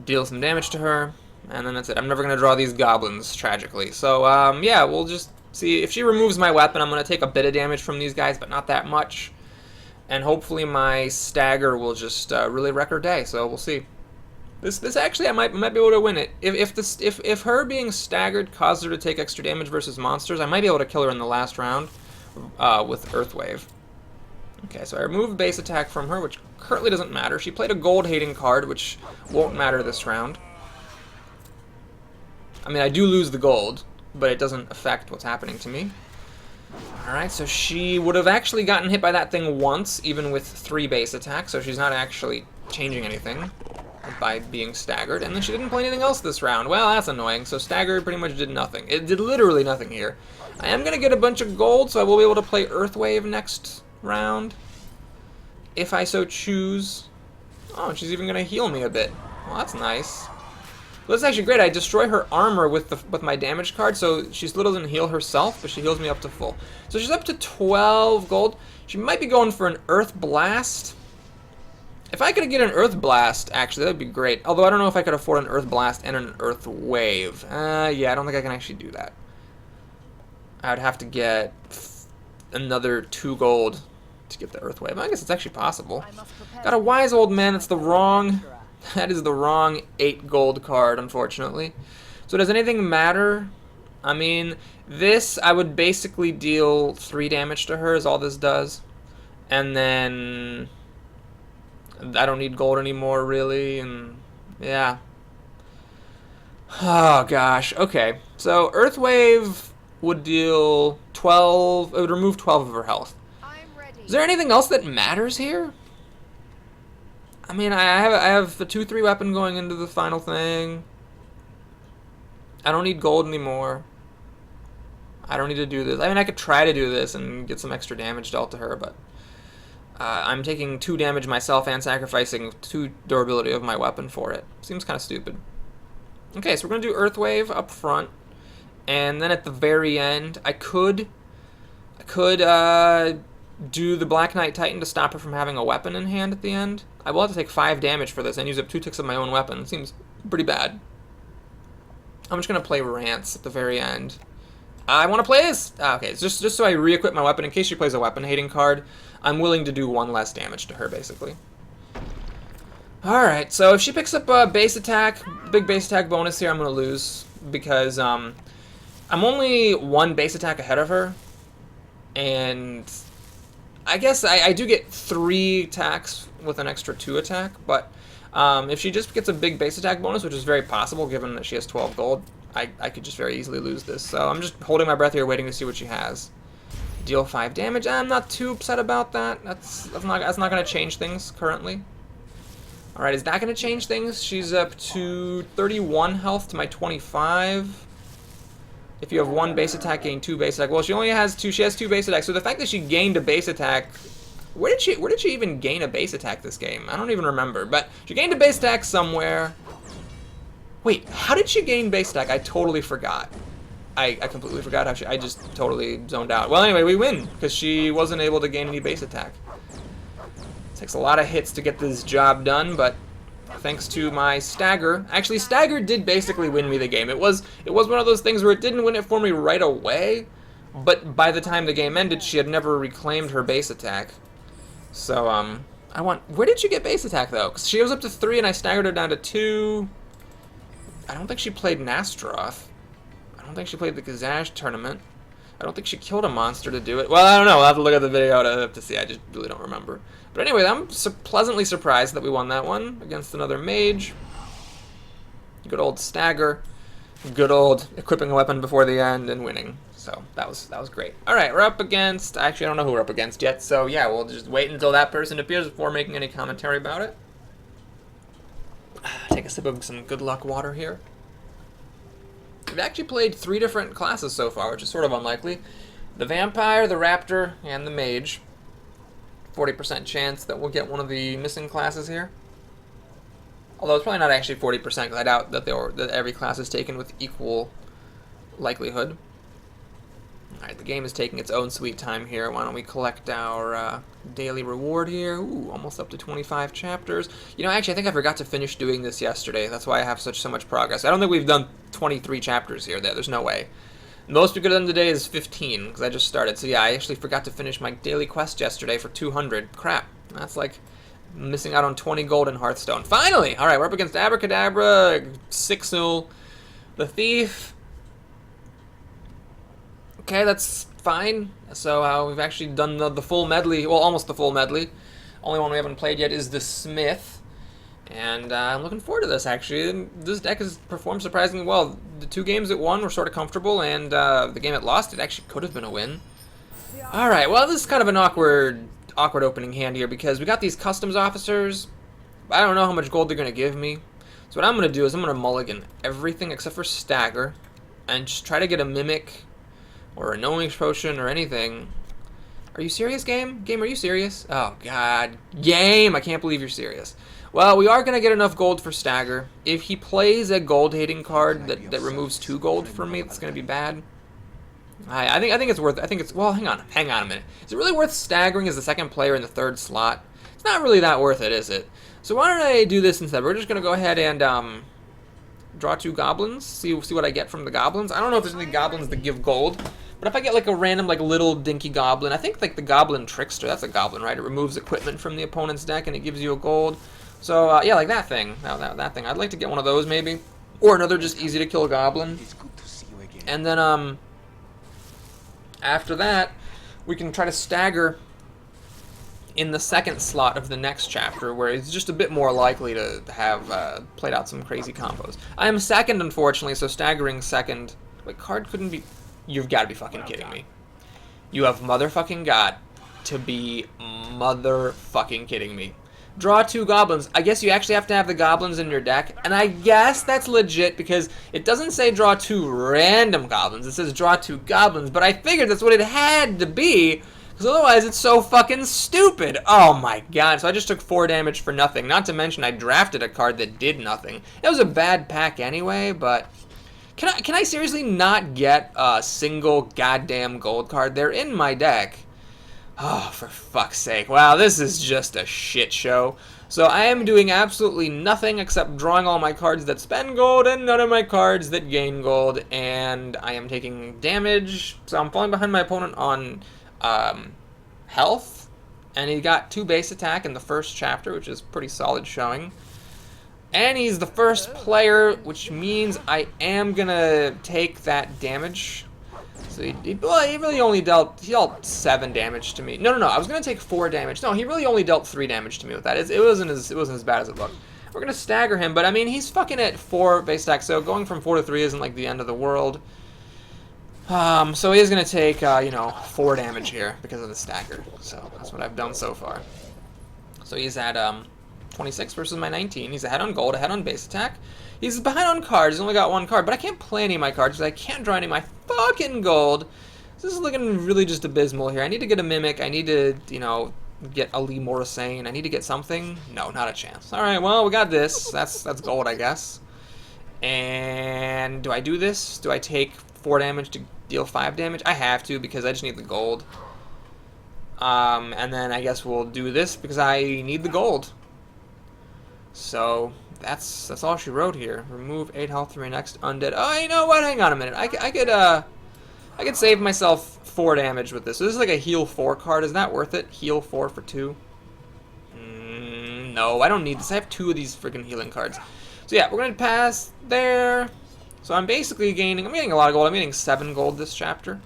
deal some damage to her, and then that's it. I'm never gonna draw these goblins, tragically. So yeah, we'll just see. If she removes my weapon, I'm gonna take a bit of damage from these guys, but not that much. And hopefully my stagger will just really wreck her day. So we'll see. This actually, I might be able to win it. If her being staggered causes her to take extra damage versus monsters, I might be able to kill her in the last round with Earthwave. Okay, so I remove base attack from her, which currently doesn't matter. She played a gold-hating card, which won't matter this round. I mean, I do lose the gold, but it doesn't affect what's happening to me. Alright, so she would have actually gotten hit by that thing once, even with 3 base attacks, so she's not actually changing anything by being staggered. And then she didn't play anything else this round. Well, that's annoying. So staggered pretty much did nothing. It did literally nothing here. I am going to get a bunch of gold, so I will be able to play Earthwave next round, if I so choose. Oh, she's even going to heal me a bit. Well, that's nice. Well, that's actually great. I destroy her armor with my damage card, so she still doesn't heal herself, but she heals me up to full. So she's up to 12 gold. She might be going for an Earth Blast. If I could get an Earth Blast, actually, that would be great. Although I don't know if I could afford an Earth Blast and an Earth Wave. Yeah, I don't think I can actually do that. I would have to get another 2 gold to get the Earth Wave. I guess it's actually possible. Got a Wise Old Man. That's the wrong... That is the wrong 8 gold card, unfortunately. So does anything matter? I mean, this, I would basically deal 3 damage to her, is all this does. And then... I don't need gold anymore, really, and yeah. Oh, gosh. Okay, so Earthwave would deal 12... It would remove 12 of her health. Is there anything else that matters here? I mean, I have the 2-3 weapon going into the final thing. I don't need gold anymore. I don't need to do this. I mean, I could try to do this and get some extra damage dealt to her, but... I'm taking 2 damage myself and sacrificing 2 durability of my weapon for it. Seems kind of stupid. Okay, so we're going to do Earthwave up front. And then at the very end, I could do the Black Knight Titan to stop her from having a weapon in hand at the end. I will have to take 5 damage for this and use up 2 ticks of my own weapon. It seems pretty bad. I'm just going to play Rance at the very end. I want to play this! Okay, it's just so I re-equip my weapon. In case she plays a weapon-hating card, I'm willing to do 1 less damage to her, basically. Alright, so if she picks up a base attack, big base attack bonus here, I'm going to lose. Because I'm only 1 base attack ahead of her. And I guess I do get 3 attacks with an extra 2 attack. But if she just gets a big base attack bonus, which is very possible given that she has 12 gold, I could just very easily lose this. So I'm just holding my breath here, waiting to see what she has. Deal 5 damage. I'm not too upset about that. That's not going to change things currently. Alright, is that going to change things? She's up to 31 health to my 25. If you have 1 base attack, gain 2 base attack. Well, she only has 2. She has 2 base attacks. So the fact that she gained a base attack Where did she even gain a base attack this game? I don't even remember. But she gained a base attack somewhere. Wait, how did she gain base attack? I totally forgot. I completely forgot how I just totally zoned out. Well, anyway, we win because she wasn't able to gain any base attack. It takes a lot of hits to get this job done, but thanks to my stagger. Actually, stagger did basically win me the game. It was one of those things where it didn't win it for me right away, but by the time the game ended, she had never reclaimed her base attack. So, where did she get base attack, though? Because she was up to 3, and I staggered her down to 2. I don't think she played Nastroth. I don't think she played the Kazash tournament. I don't think she killed a monster to do it. Well, I don't know. I'll have to look at the video to see. I just really don't remember. But anyway, I'm pleasantly surprised that we won that one against another mage. Good old stagger. Good old equipping a weapon before the end and winning. So that was great. All right, we're up against. Actually, I don't know who we're up against yet. So yeah, we'll just wait until that person appears before making any commentary about it. Take a sip of some good luck water here. We've actually played 3 different classes so far, which is sort of unlikely. The vampire, the raptor, and the mage. 40% chance that we'll get one of the missing classes here. Although it's probably not actually 40%, because I doubt that every class is taken with equal likelihood. Alright, the game is taking its own sweet time here. Why don't we collect our daily reward here? Ooh, almost up to 25 chapters. You know, actually, I think I forgot to finish doing this yesterday. That's why I have so much progress. I don't think we've done 23 chapters here. There's no way. The most we could have done today is 15, because I just started. So yeah, I actually forgot to finish my daily quest yesterday for 200. Crap. That's like missing out on 20 gold in Hearthstone. Finally! Alright, we're up against Abracadabra, Sixul, the Thief. Okay, that's fine. So we've actually done the full medley, well, almost the full medley. Only one we haven't played yet is the Smith. And I'm looking forward to this, actually. This deck has performed surprisingly well. The 2 games it won were sort of comfortable, and the game it lost, it actually could have been a win. Alright, well, this is kind of an awkward opening hand here, because we got these customs officers. I don't know how much gold they're going to give me. So what I'm going to do is I'm going to mulligan everything except for stagger, and just try to get a mimic or a knowing potion or anything. Are you serious, game? Game, are you serious? Oh, God. Game! I can't believe you're serious. Well, we are going to get enough gold for stagger. If he plays a gold-hating card that removes 2 gold from me, that's going to be bad. I think it's worth... Well, hang on a minute. Is it really worth staggering as the second player in the 3rd slot? It's not really that worth it, is it? So why don't I do this instead? We're just going to go ahead and draw 2 goblins. See what I get from the goblins. I don't know if there's any goblins that give gold. But if I get like a random like little dinky goblin, I think like the Goblin Trickster, that's a goblin, right? It removes equipment from the opponent's deck and it gives you a gold. So yeah, like that thing. That thing. I'd like to get one of those maybe, or another just easy to kill goblin. It's good to see you again. And then after that, we can try to stagger in the 2nd slot of the next chapter, where it's just a bit more likely to have played out some crazy combos. I am 2nd, unfortunately, so staggering 2nd. Wait, card couldn't be. You've got to be fucking kidding me. You have motherfucking got to be motherfucking kidding me. Draw 2 goblins. I guess you actually have to have the goblins in your deck, and I guess that's legit because it doesn't say draw 2 random goblins. It says draw 2 goblins, but I figured that's what it had to be because otherwise it's so fucking stupid. Oh my god. So I just took 4 damage for nothing. Not to mention I drafted a card that did nothing. It was a bad pack anyway, but... Can I seriously not get a single goddamn gold card? They're in my deck. Oh, for fuck's sake. Wow, this is just a shit show. So I am doing absolutely nothing except drawing all my cards that spend gold and none of my cards that gain gold. And I am taking damage. So I'm falling behind my opponent on health. And he got 2 base attack in the 1st chapter, which is pretty solid showing. And he's the 1st player, which means I am gonna take that damage. So he really only dealt 7 damage to me. No, I was gonna take 4 damage. No, he really only dealt 3 damage to me with that. It wasn't as bad as it looked. We're gonna stagger him, but I mean he's fucking at 4 base attack, so going from 4 to 3 isn't like the end of the world. So he is gonna take 4 damage here because of the stagger. So that's what I've done so far. So he's at 26 versus my 19. He's ahead on gold, ahead on base attack. He's behind on cards. He's only got 1 card, but I can't play any of my cards because I can't draw any of my fucking gold. This is looking really just abysmal here. I need to get a mimic. I need to, get Ali Morrisane. I need to get something. No, not a chance. All right, well, we got this. That's gold, I guess. And do I do this? Do I take 4 damage to deal 5 damage? I have to because I just need the gold. And then I guess we'll do this because I need the gold. So that's all she wrote here. Remove 8 health from your next undead. Oh, you know what? Hang on a minute. I could save myself 4 damage with this. So this is like a heal 4 card. Is that worth it? Heal 4 for 2? No, I don't need this. I have 2 of these freaking healing cards. So yeah, we're going to pass there. So I'm basically gaining, I'm getting a lot of gold. I'm getting 7 gold this chapter.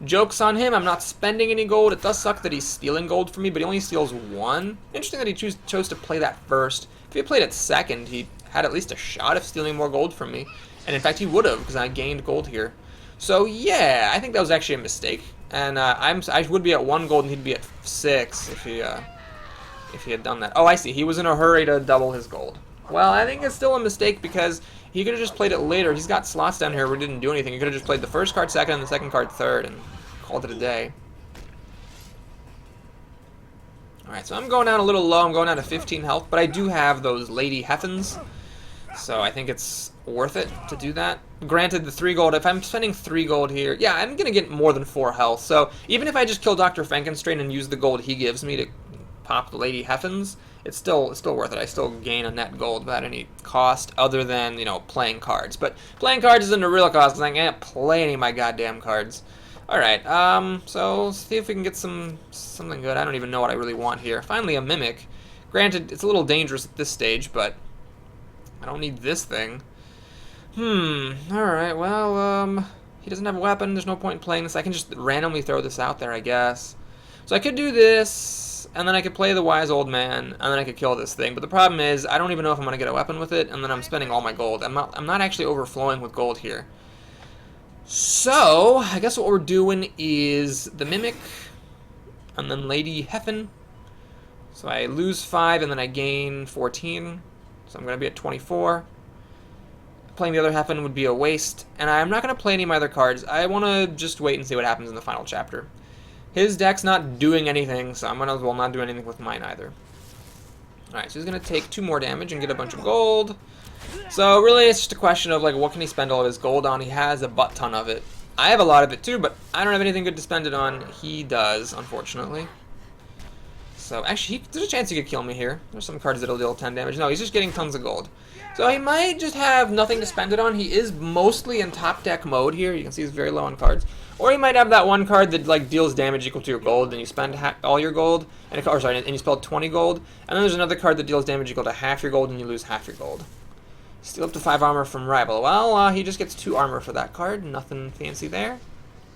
Joke's on him, I'm not spending any gold. It does suck that he's stealing gold from me, but he only steals 1. Interesting that he chose to play that first. If he had played it second, he had at least a shot of stealing more gold from me. And in fact, he would have, because I gained gold here. So yeah, I think that was actually a mistake. And I would be at 1 gold and he'd be at 6 if he had done that. Oh, I see. He was in a hurry to double his gold. Well, I think it's still a mistake because he could have just played it later. He's got slots down here where he didn't do anything. He could have just played the first card second and the second card third and called it a day. Alright, so I'm going down a little low. I'm going down to 15 health, but I do have those Lady Heffens. So I think it's worth it to do that. Granted, the 3 gold, if I'm spending 3 gold here, yeah, I'm going to get more than 4 health. So even if I just kill Dr. Frankenstein and use the gold he gives me to pop the Lady Heffens, it's still worth it. I still gain a net gold without any cost other than, you know, playing cards. But playing cards isn't a real cost because I can't play any of my goddamn cards. Alright, so see if we can get something good. I don't even know what I really want here. Finally, a Mimic. Granted, it's a little dangerous at this stage, but I don't need this thing. Alright, well, he doesn't have a weapon. There's no point in playing this. I can just randomly throw this out there, I guess. So I could do this, and then I could play the Wise Old Man, and then I could kill this thing. But the problem is, I don't even know if I'm going to get a weapon with it, and then I'm spending all my gold. I'm not actually overflowing with gold here. So, I guess what we're doing is the Mimic, and then Lady Heffen. So I lose 5, and then I gain 14. So I'm going to be at 24. Playing the other Heffen would be a waste, and I'm not going to play any of my other cards. I want to just wait and see what happens in the final chapter. His deck's not doing anything, so I'm going to as well not do anything with mine either. Alright, so he's going to take 2 more damage and get a bunch of gold. So really it's just a question of, like, what can he spend all of his gold on? He has a butt ton of it. I have a lot of it too, but I don't have anything good to spend it on. He does, unfortunately. So actually, there's a chance he could kill me here. There's some cards that'll deal 10 damage. No, he's just getting tons of gold. So he might just have nothing to spend it on. He is mostly in top deck mode here. You can see he's very low on cards. Or he might have that one card that, like, deals damage equal to your gold, and you spend all your gold, and you spend 20 gold. And then there's another card that deals damage equal to half your gold, and you lose half your gold. Steal up to 5 armor from rival. Well, he just gets 2 armor for that card. Nothing fancy there.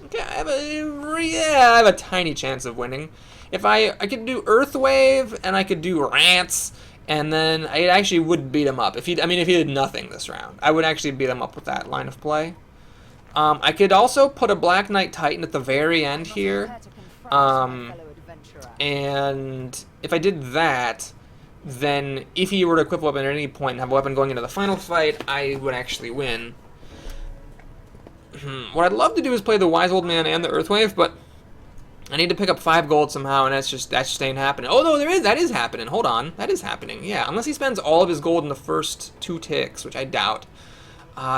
Okay, I have a tiny chance of winning. If I could do Earth Wave, and I could do Rants, and then I actually would beat him up. If he did nothing this round, I would actually beat him up with that line of play. I could also put a Black Knight Titan at the very end here, and if I did that, then if he were to equip a weapon at any point and have a weapon going into the final fight, I would actually win. What I'd love to do is play the Wise Old Man and the Earthwave, but I need to pick up 5 gold somehow, and that just ain't happening. Oh no, that is happening. Hold on, that is happening. Yeah, unless he spends all of his gold in the first 2 ticks, which I doubt.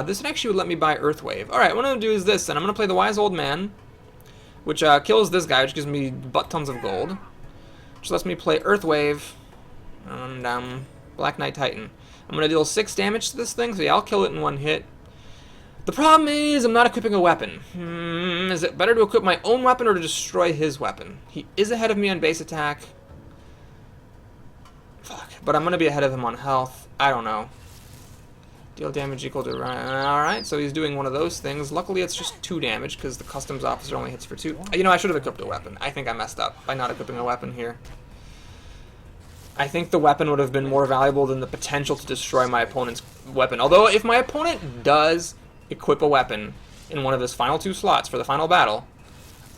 This actually would let me buy Earthwave. All right, what I'm gonna do is this, and I'm gonna play the Wise Old Man, which kills this guy, which gives me butt tons of gold, which lets me play Earthwave and Black Knight Titan. I'm gonna deal 6 damage to this thing, so yeah, I'll kill it in 1 hit. The problem is I'm not equipping a weapon. Is it better to equip my own weapon or to destroy his weapon? He is ahead of me on base attack. Fuck, but I'm gonna be ahead of him on health. I don't know. Deal damage equal to... Alright, so he's doing one of those things. Luckily, it's just 2 damage, because the customs officer only hits for 2. You know, I should have equipped a weapon. I think I messed up by not equipping a weapon here. I think the weapon would have been more valuable than the potential to destroy my opponent's weapon. Although, if my opponent does equip a weapon in one of his final 2 slots for the final battle,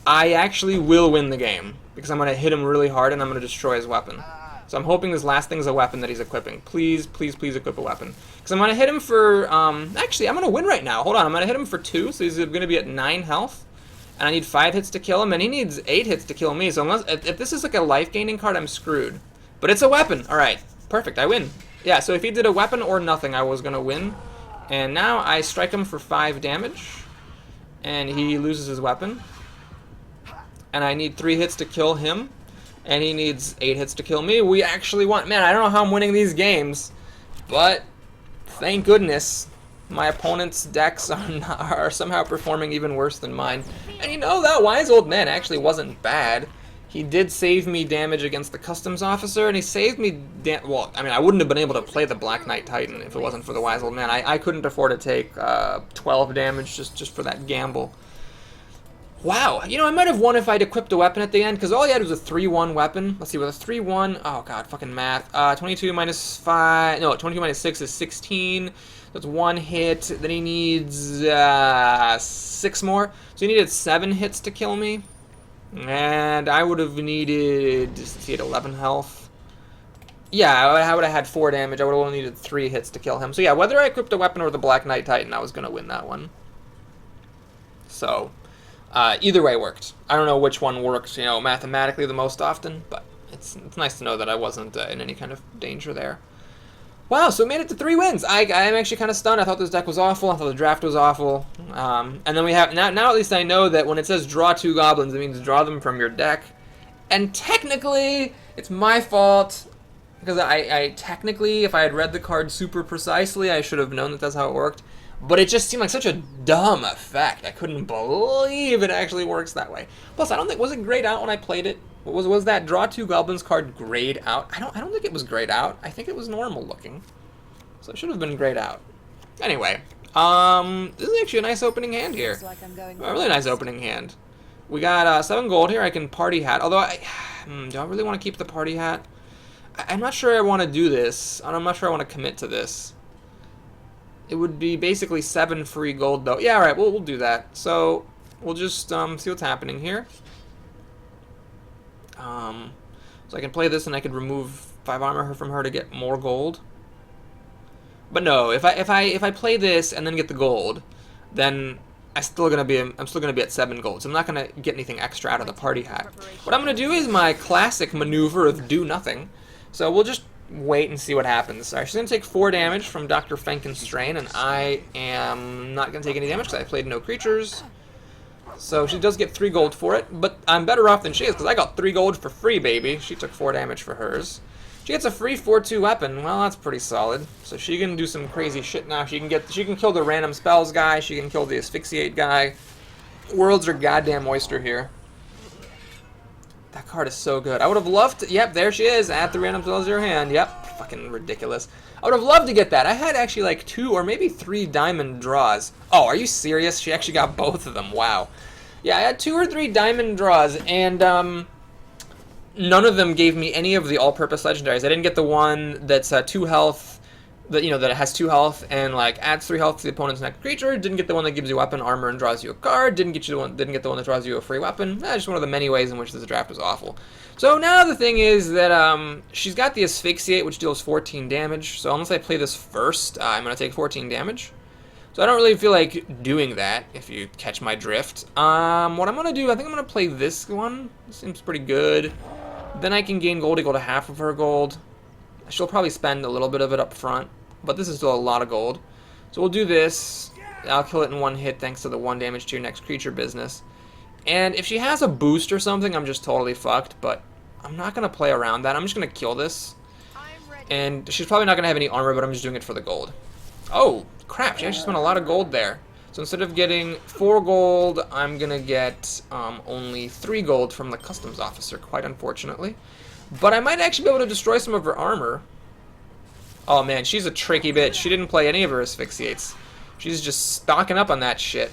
I actually will win the game, because I'm going to hit him really hard and I'm going to destroy his weapon. So I'm hoping this last thing's a weapon that he's equipping. Please, please, please equip a weapon. Because I'm going to hit him for... actually, I'm going to win right now. Hold on, I'm going to hit him for 2, so he's going to be at 9 health. And I need 5 hits to kill him, and he needs 8 hits to kill me. So unless if this is like a life-gaining card, I'm screwed. But it's a weapon. All right, perfect. I win. Yeah. So if he did a weapon or nothing, I was gonna win. And now I strike him for 5 damage, and he loses his weapon. And I need 3 hits to kill him, and he needs 8 hits to kill me. We actually won. Man, I don't know how I'm winning these games, but thank goodness. My opponent's decks are somehow performing even worse than mine. And you know, that wise old man actually wasn't bad. He did save me damage against the customs officer, and he saved me... well, I mean, I wouldn't have been able to play the Black Knight Titan if it wasn't for the wise old man. I couldn't afford to take 12 damage just for that gamble. Wow, you know, I might have won if I'd equipped a weapon at the end, because all he had was a 3-1 weapon. Let's see, with a 3-1... oh, God, fucking math. 22 minus 5... no, 22 minus 6 is 16... That's 1 hit. Then he needs 6 more. So he needed 7 hits to kill me. And I would have needed... let's see, at 11 health. Yeah, I would have had 4 damage. I would have only needed 3 hits to kill him. So yeah, whether I equipped a weapon or the Black Knight Titan, I was going to win that one. So, either way worked. I don't know which one works, you know, mathematically the most often. But it's nice to know that I wasn't in any kind of danger there. Wow, so we made it to 3 wins. I'm actually kind of stunned. I thought this deck was awful. I thought the draft was awful. And then we have... Now at least I know that when it says draw 2 goblins, it means draw them from your deck. And technically, it's my fault. Because I technically, if I had read the card super precisely, I should have known that that's how it worked. But it just seemed like such a dumb effect. I couldn't believe it actually works that way. Plus, I don't think... was it grayed out when I played it? Was that draw 2 goblins card grayed out? I don't think it was grayed out. I think it was normal looking. So it should have been grayed out. Anyway, this is actually a nice opening hand here. Like a really nice opening hand. We got 7 gold here. I can party hat. Although, do I really want to keep the party hat? I'm not sure I want to do this. I'm not sure I want to commit to this. It would be basically 7 free gold, though. Yeah, all right, we'll do that. So we'll just see what's happening here. So I can play this and I could remove 5 armor from her to get more gold. But no, if I play this and then get the gold, then I'm still gonna be at 7 gold. So I'm not gonna get anything extra out of the party hat. What I'm gonna do is my classic maneuver of do nothing. So we'll just wait and see what happens. Alright, she's gonna take 4 damage from Dr. Frankenstrain, and I am not gonna take any damage because I played no creatures. So she does get 3 gold for it, but I'm better off than she is because I got 3 gold for free, baby. She took 4 damage for hers. She gets a free 4/2 weapon. Well, that's pretty solid. So she can do some crazy shit now. She can kill the random spells guy. She can kill the asphyxiate guy. Worlds are goddamn oyster here. That card is so good. I would have loved to... yep, there she is. Add the random spells to your hand. Yep, fucking ridiculous. I would have loved to get that. I had actually like 2 or maybe 3 diamond draws. Oh, are you serious? She actually got both of them. Wow. Yeah, I had 2 or 3 diamond draws, and none of them gave me any of the all-purpose legendaries. I didn't get the one that's 2 health, that it has 2 health and like adds 3 health to the opponent's next creature. Didn't get the one that gives you weapon, armor, and draws you a card. Didn't get the one that draws you a free weapon. Just one of the many ways in which this draft was awful. So now the thing is that she's got the asphyxiate, which deals 14 damage. So unless I play this first, I'm gonna take 14 damage. So I don't really feel like doing that, if you catch my drift. What I'm gonna do, I think I'm gonna play this one. This seems pretty good. Then I can gain gold equal to half of her gold. She'll probably spend a little bit of it up front, but this is still a lot of gold. So we'll do this. I'll kill it in 1 hit thanks to the 1 damage to your next creature business. And if she has a boost or something, I'm just totally fucked, but I'm not going to play around that. I'm just going to kill this. And she's probably not going to have any armor, but I'm just doing it for the gold. Oh, crap. She actually spent a lot of gold there. So instead of getting 4 gold, I'm going to get only 3 gold from the customs officer, quite unfortunately. But I might actually be able to destroy some of her armor. Oh man, she's a tricky bitch. She didn't play any of her asphyxiates. She's just stocking up on that shit.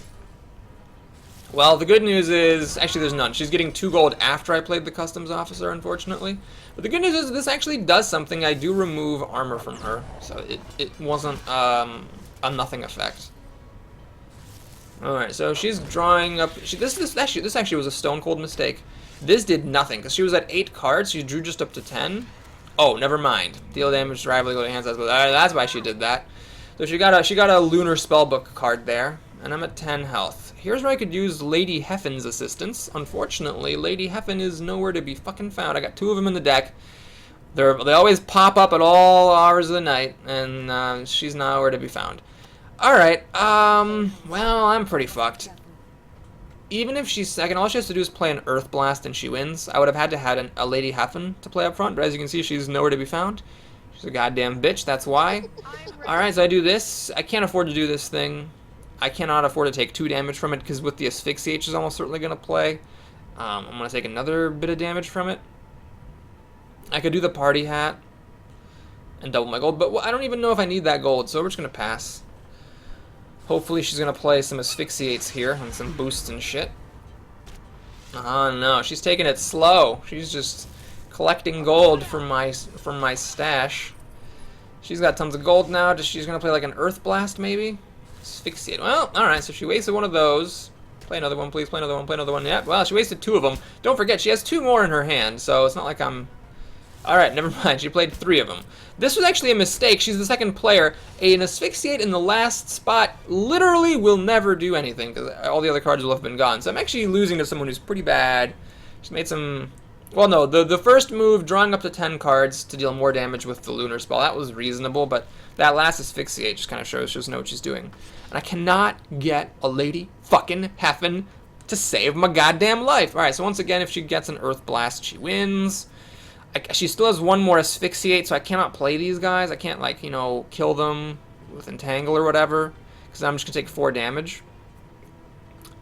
Well, the good news is, actually there's none. She's getting 2 gold after I played the customs officer, unfortunately. But the good news is this actually does something. I do remove armor from her, so it wasn't a nothing effect. Alright, so she's drawing up... This actually was a stone cold mistake. This did nothing, because she was at 8 cards. She drew just up to 10. Oh, never mind. Deal damage to rival go to hands. That's why she did that. So she got a lunar spellbook card there, and I'm at 10 health. here's where I could use Lady Heffen's assistance. Unfortunately, Lady Heffen is nowhere to be fucking found. I got 2 of them in the deck. They always pop up at all hours of the night, and she's nowhere to be found. Alright, well, I'm pretty fucked. Even if she's second, all she has to do is play an Earth Blast and she wins. I would have had to have a Lady Heffen to play up front, but as you can see, she's nowhere to be found. She's a goddamn bitch, that's why. Alright, so I do this. I can't afford to do this thing. I cannot afford to take 2 damage from it, because with the Asphyxiate, she's almost certainly going to play. I'm going to take another bit of damage from it. I could do the Party Hat and double my gold, but I don't even know if I need that gold, so we're just going to pass. Hopefully she's going to play some Asphyxiates here and some boosts and shit. Oh no, she's taking it slow. She's just collecting gold from my stash. She's got tons of gold now. She's going to play like an Earth Blast maybe? Asphyxiate. Well, alright, so she wasted one of those. Play another one, please. Play another one, play another one. Yeah, well, she wasted 2 of them. Don't forget, she has 2 more in her hand, so it's not like I'm... Alright, never mind. She played 3 of them. This was actually a mistake. She's the second player. An Asphyxiate in the last spot literally will never do anything, because all the other cards will have been gone. So I'm actually losing to someone who's pretty bad. She's made some... Well, no, the first move, drawing up to 10 cards to deal more damage with the Lunar Spell, that was reasonable, but that last Asphyxiate just kind of shows she doesn't know what she's doing. And I cannot get a Lady fucking Heffen to save my goddamn life. Alright, so once again, if she gets an Earth Blast, she wins. She still has 1 more Asphyxiate, so I cannot play these guys. I can't, like, you know, kill them with Entangle or whatever, because I'm just going to take 4 damage.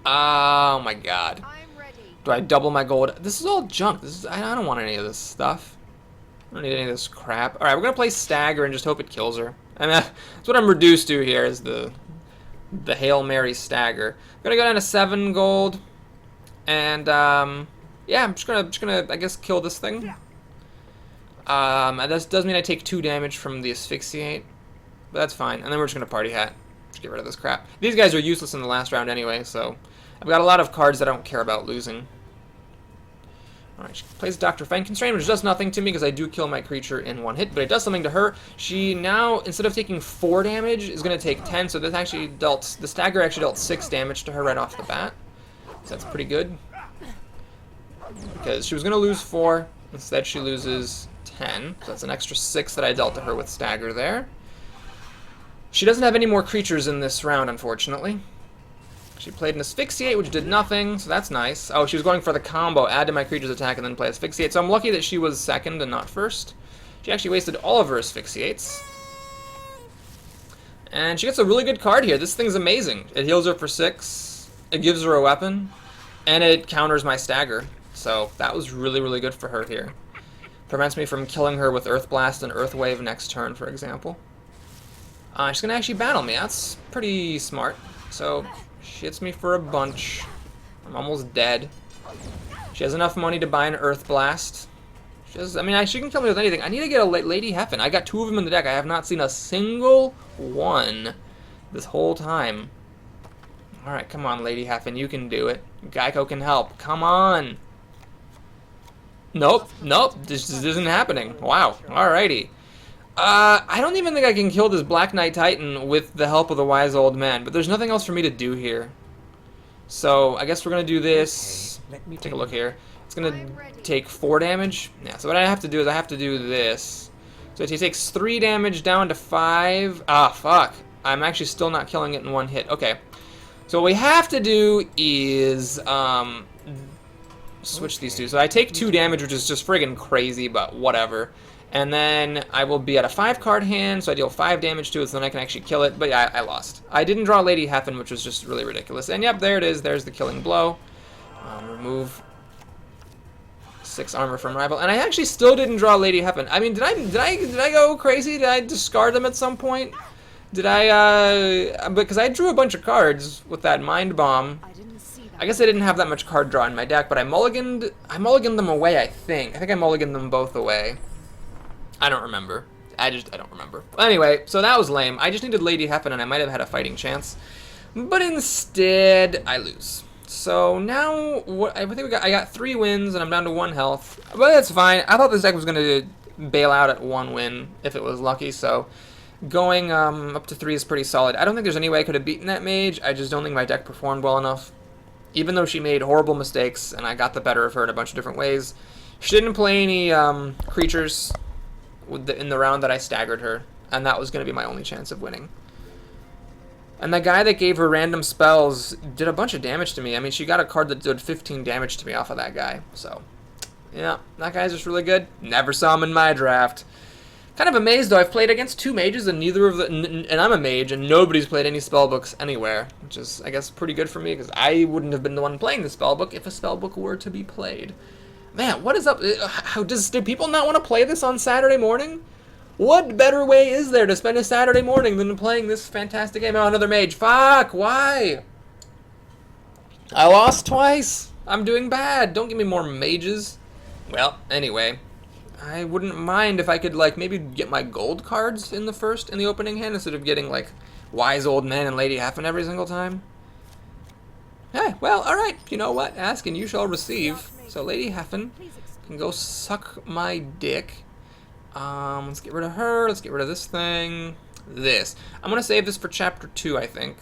Oh my god. Do I double my gold? This is all junk. I don't want any of this stuff. I don't need any of this crap. Alright, we're going to play Stagger and just hope it kills her. I mean, that's what I'm reduced to here, is the Hail Mary Stagger. I'm going to go down to 7 gold, and, yeah, I'm just gonna, I guess, kill this thing. That does mean I take 2 damage from the Asphyxiate, but that's fine. And then we're just going to Party Hat. Just get rid of this crap. These guys are useless in the last round anyway, so I've got a lot of cards that I don't care about losing. Alright, she plays Dr. Fine Constraint, which does nothing to me because I do kill my creature in 1 hit, but it does something to her. She now, instead of taking 4 damage, is going to take 10, so this actually dealt, the Stagger actually dealt 6 damage to her right off the bat. So that's pretty good. Because she was going to lose 4, instead she loses 10, so that's an extra 6 that I dealt to her with Stagger there. She doesn't have any more creatures in this round, unfortunately. She played an Asphyxiate, which did nothing, so that's nice. Oh, she was going for the combo, add to my creature's attack and then play Asphyxiate, so I'm lucky that she was second and not first. She actually wasted all of her Asphyxiates. And she gets a really good card here. This thing's amazing. It heals her for 6, it gives her a weapon, and it counters my Stagger. So that was really, really good for her here. Prevents me from killing her with Earth Blast and Earth Wave next turn, for example. She's going to actually battle me. That's pretty smart. So she hits me for a bunch. I'm almost dead. She has enough money to buy an Earth Blast. I mean, she can kill me with anything. I need to get a Lady Heffen. I got 2 of them in the deck. I have not seen a single one this whole time. Alright, come on, Lady Heffen. You can do it. Geico can help. Come on. Nope, nope, this isn't happening. Wow, alrighty. I don't even think I can kill this Black Knight Titan with the help of the Wise Old Man, but there's nothing else for me to do here. So, I guess we're going to do this. Let me take a look here. It's going to take 4 damage. Yeah, so what I have to do is I have to do this. So it takes 3 damage down to 5. Ah, fuck. I'm actually still not killing it in 1 hit. Okay. So what we have to do is, switch these 2. So I take 2 damage, which is just friggin' crazy, but whatever. And then I will be at a 5-card hand, so I deal 5 damage to it, so then I can actually kill it. But yeah, I lost. I didn't draw Lady Heffen, which was just really ridiculous. And yep, there it is. There's the killing blow. Remove 6 armor from rival. And I actually still didn't draw Lady Heffen. I mean, did I go crazy? Did I discard them at some point? Did I, because I drew a bunch of cards with that Mind Bomb. I guess I didn't have that much card draw in my deck, but I mulliganed them away, I think. I think I mulliganed them both away. I don't remember. I don't remember. Anyway, so that was lame. I just needed Lady Heffen and I might have had a fighting chance. But instead, I lose. So now, I think I got 3 wins and I'm down to 1 health. But that's fine. I thought this deck was going to bail out at 1 win if it was lucky, so Going up to 3 is pretty solid. I don't think there's any way I could have beaten that mage. I just don't think my deck performed well enough. Even though she made horrible mistakes, and I got the better of her in a bunch of different ways. She didn't play any creatures in the round that I staggered her, and that was going to be my only chance of winning. And the guy that gave her random spells did a bunch of damage to me. I mean, she got a card that did 15 damage to me off of that guy. So, yeah, that guy's just really good. Never saw him in my draft. Kind of amazed, though. I've played against 2 mages, and neither of the... And I'm a mage, and nobody's played any spellbooks anywhere, which is, I guess, pretty good for me, because I wouldn't have been the one playing the spellbook if a spellbook were to be played. Man, what is up? Do people not want to play this on Saturday morning? What better way is there to spend a Saturday morning than playing this fantastic game? Oh, another mage. Fuck, why? I lost twice. I'm doing bad. Don't give me more mages. Well, anyway, I wouldn't mind if I could, like, maybe get my gold cards in the opening hand instead of getting, like, Wise Old Man and Lady Heffen every single time. Hey, well, alright. You know what? Ask and you shall receive. So Lady Heffen can go suck my dick. Let's get rid of her. Let's get rid of this thing. This. I'm going to save this for Chapter 2, I think.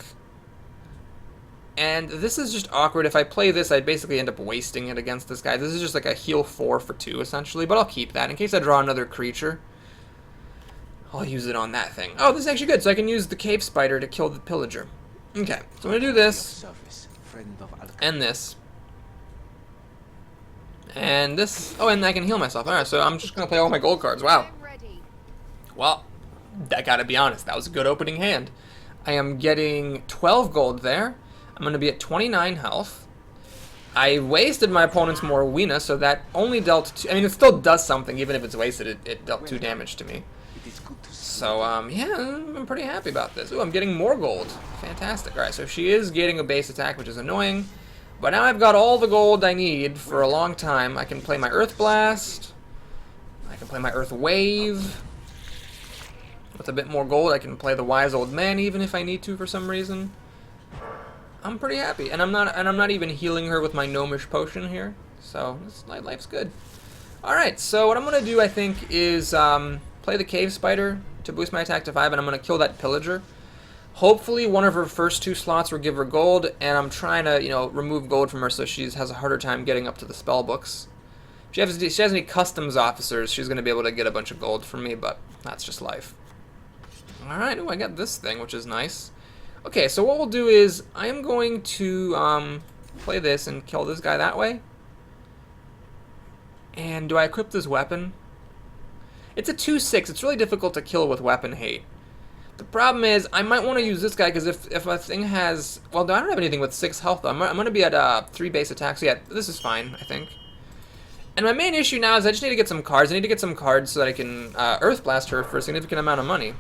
And this is just awkward. If I play this, I'd basically end up wasting it against this guy. This is just like a heal 4 for 2, essentially. But I'll keep that in case I draw another creature. I'll use it on that thing. Oh, this is actually good. So I can use the cave spider to kill the pillager. Okay. So I'm going to do this. And this. And this. Oh, and I can heal myself. Alright, so I'm just going to play all my gold cards. Wow. Well, I gotta be honest. That was a good opening hand. I am getting 12 gold there. I'm going to be at 29 health. I wasted my opponent's Morwina, so that only dealt 2. I mean, it still does something. Even if it's wasted, it dealt 2 damage to me. So, yeah, I'm pretty happy about this. Ooh, I'm getting more gold. Fantastic. Alright, so she is getting a base attack, which is annoying. But now I've got all the gold I need for a long time. I can play my Earth Blast. I can play my Earth Wave. With a bit more gold, I can play the Wise Old Man even if I need to for some reason. I'm pretty happy, and I'm not even healing her with my gnomish potion here. So life's good. All right, so what I'm gonna do, I think, is play the cave spider to boost my attack to 5, and I'm gonna kill that pillager. Hopefully, one of her first 2 slots will give her gold, and I'm trying to, you know, remove gold from her so she has a harder time getting up to the spell books. If she has any customs officers, she's gonna be able to get a bunch of gold from me, but that's just life. All right, oh, I got this thing, which is nice. Okay, so what we'll do is I am going to play this and kill this guy that way. And do I equip this weapon? It's a 2/6. It's really difficult to kill with weapon hate. The problem is I might want to use this guy because if a thing has... Well, I don't have anything with 6 health, though. I'm going to be at 3 base attacks. So yeah, this is fine, I think. And my main issue now is I just need to get some cards. I need to get some cards so that I can Earth Blast her for a significant amount of money.